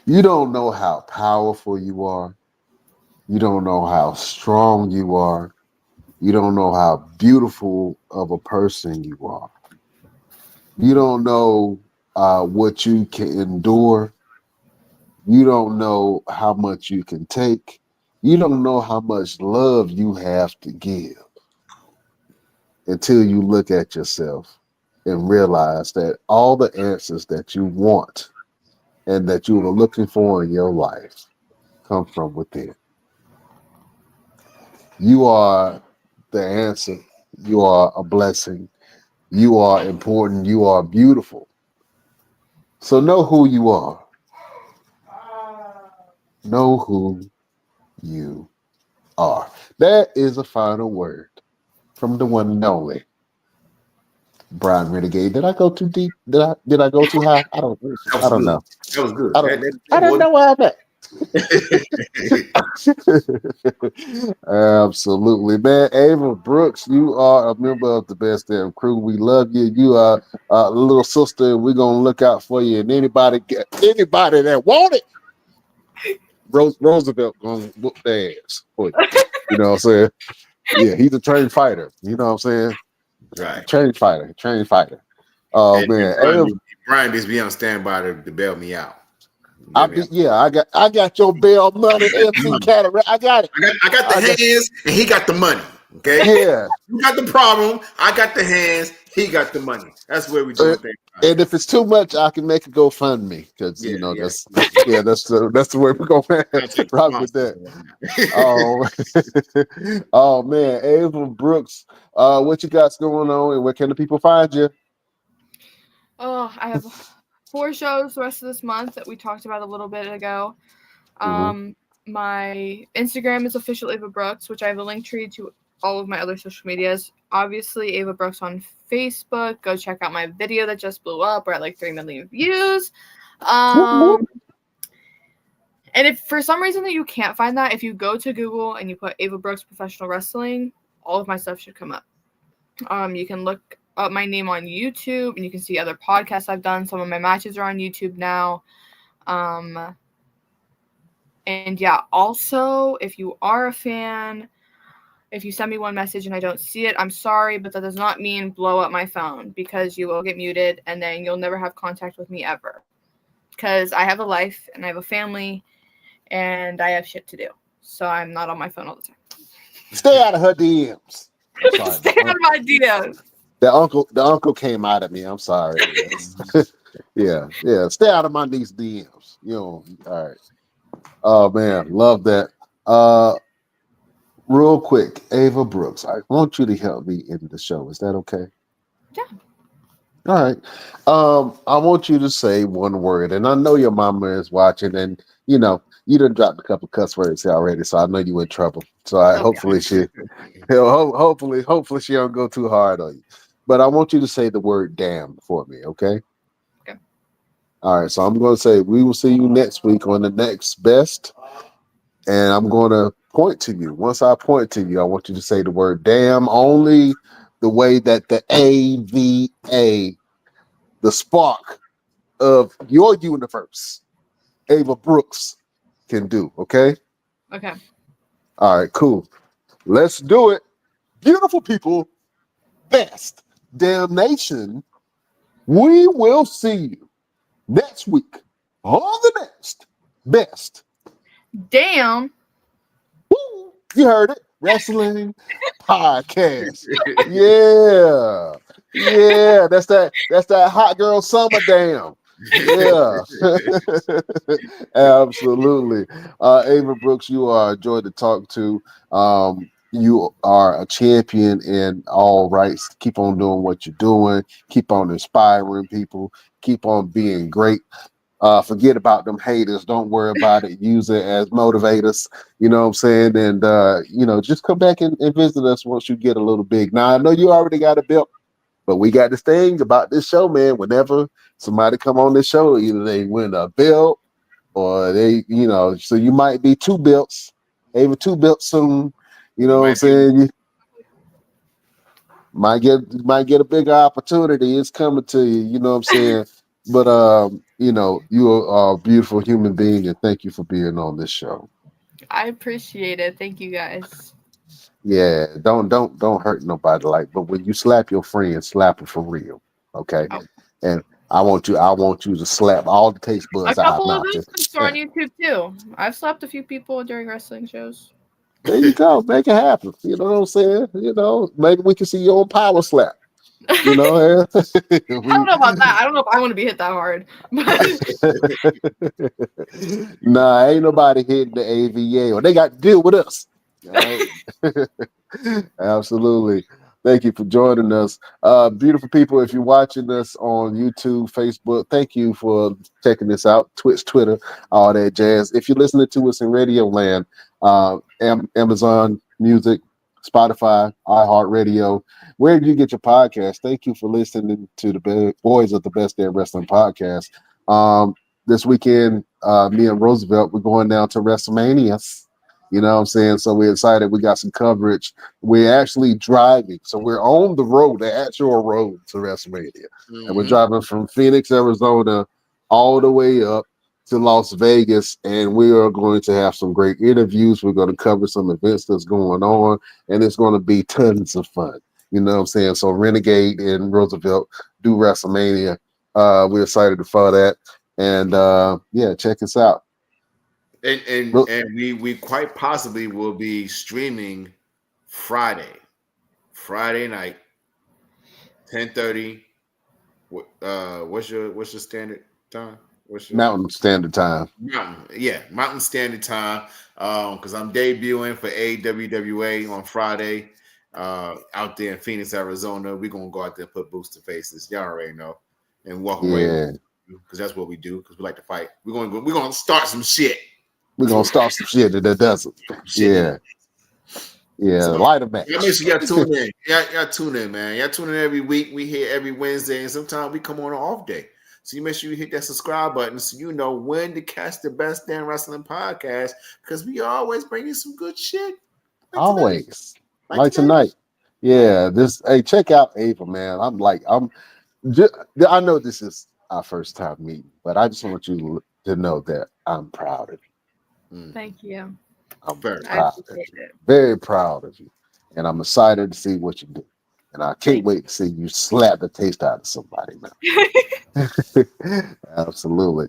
You don't know how powerful you are. You don't know how strong you are. You don't know how beautiful of a person you are. You don't know what you can endure. You don't know how much you can take. You don't know how much love you have to give until you look at yourself and realize that all the answers that you want and that you were looking for in your life come from within. You are the answer. You are a blessing. You are important. You are beautiful. So know who you are. Know who you are. That is a final word from the one and only Brian Renegade. Did I go too deep? Did I go too high? I don't know. That was good. I don't know where I'm at. Absolutely, man. Ava Brooks, you are a member of the Best Damn Crew. We love you. You are a little sister. We're gonna look out for you. And anybody that want it, Roosevelt gonna whoop their ass for you. You know what I'm saying? Yeah, he's a trained fighter. You know what I'm saying? Right. Trained fighter. Oh man, Brian just be on standby to bail me out. I got your bail money, MC Cataract. I got it. I got the hands, and he got the money. Okay. Yeah. You got the problem. I got the hands. He got the money. That's where we do things. And if it's too much, I can make it GoFundMe because that's the way we're gonna rock with that. Oh man, Ava Brooks, what you got going on, and where can the people find you? Oh, I have 4 shows the rest of this month that we talked about a little bit ago. My Instagram is official Ava Brooks, which I have a link tree to all of my other social medias. Obviously, Ava Brooks on Facebook. Go check out my video that just blew up. We're at like 3 million views. And if for some reason that you can't find that, if you go to Google and you put Ava Brooks Professional Wrestling, all of my stuff should come up. You can look up my name on YouTube, and you can see other podcasts I've done. Some of my matches are on YouTube now. And yeah, also, if you are a fan, if you send me one message and I don't see it, I'm sorry, but that does not mean blow up my phone, because you will get muted and then you'll never have contact with me ever. Because I have a life and I have a family and I have shit to do. So I'm not on my phone all the time. Stay out of her DMs. Stay out of my DMs. The uncle came out of me. I'm sorry. Yeah. Stay out of my niece DMs. You know, all right. Oh man, love that. Real quick, Ava Brooks, I want you to help me in the show. Is that okay? Yeah. All right. I want you to say one word, and I know your mama is watching, and you know you done dropped a couple cuss words here already, so I know you in trouble. So hopefully she don't go too hard on you. But I want you to say the word "damn" for me, okay? Okay. All right. So I'm going to say we will see you next week on the next best. And I'm going to point to you. Once I point to you, I want you to say the word damn only the way that the AVA, the spark of your universe, Ava Brooks, can do. Okay? Okay. All right, cool. Let's do it. Beautiful people, best damnation. We will see you next week on the next best. Damn. Woo, you heard it. Wrestling podcast. Yeah. Yeah. That's that hot girl summer damn. Yeah. Absolutely. Ava Brooks, you are a joy to talk to. You are a champion in all rights. Keep on doing what you're doing. Keep on inspiring people. Keep on being great. Forget about them haters. Don't worry about it. Use it as motivators. You know what I'm saying? And just come back and visit us once you get a little big. Now I know you already got a belt, but we got this thing about this show, man. Whenever somebody come on this show, either they win a belt or they, so you might be two belts, maybe two belts soon. You know what I'm saying? You might get a bigger opportunity. It's coming to you. You know what I'm saying? But you are a beautiful human being, and thank you for being on this show. I appreciate it. Thank you guys. Yeah, don't hurt nobody. But when you slap your friend, slap them for real, okay? Oh. And I want you to slap all the taste buds A out couple of of mouth. those are on YouTube too. I've slapped a few people during wrestling shows. There you go, make it happen. You know what I'm saying? Maybe we can see your own power slap. I don't know about that. I don't know if I want to be hit that hard. Nah, ain't nobody hitting the AVA, or they got to deal with us. All right. Absolutely. Thank you for joining us. Beautiful people, if you're watching us on YouTube, Facebook, thank you for checking this out. Twitch, Twitter, all that jazz. If you're listening to us in Radio Land, Amazon Music, Spotify, iHeartRadio, where do you get your podcast? Thank you for listening to the Boys of the Best Damn Wrestling Podcast. This weekend, me and Roosevelt, we're going down to WrestleMania. You know what I'm saying? So we're excited. We got some coverage. We're actually driving. So we're on the road, the actual road to WrestleMania. Mm-hmm. And we're driving from Phoenix, Arizona, all the way up to Las Vegas. And we are going to have some great interviews. We're going to cover some events that's going on. And it's going to be tons of fun. You know what I'm saying? So Renegade and Roosevelt do WrestleMania. We're excited for that. And check us out. And we quite possibly will be streaming Friday night, 10:30. What's your standard time? Mountain Standard Time? Mountain Standard Time. Because I'm debuting for AWWA on Friday, out there in Phoenix, Arizona. We're gonna go out there and put boots to faces. Y'all already know, and walk away because that's what we do. Because we like to fight. We're gonna start some shit. We're gonna start some shit that doesn't. Yeah. So, light of match. Make sure y'all tune in. Y'all tune in, man. Y'all tune in every week. We here every Wednesday, and sometimes we come on an off day. So you make sure you hit that subscribe button so you know when to catch the Best Damn Wrestling Podcast, because we always bring you some good shit. Always. Like tonight. Yeah. Check out Ava, man. I know this is our first time meeting, but I just want you to know that I'm proud of you. Thank you. I'm very proud of you. Very proud of you. And I'm excited to see what you do. And I can't wait to see you slap the taste out of somebody now. Absolutely.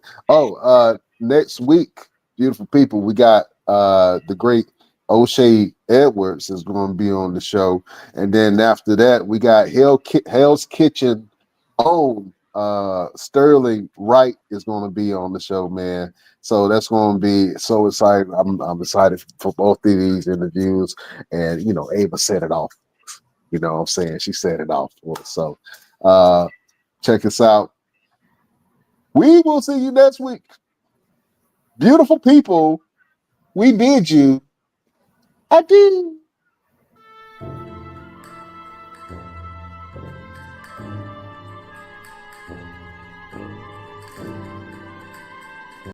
Next week, beautiful people, we got the great O'Shea Edwards is going to be on the show. And then after that, we got Hell's Kitchen own Sterling Wright is going to be on the show, man. So that's going to be so exciting. I'm excited for both of these interviews. And, Ava set it off. You know what I'm saying? She set it off for us. So check us out. We will see you next week. Beautiful people, we bid you adieu.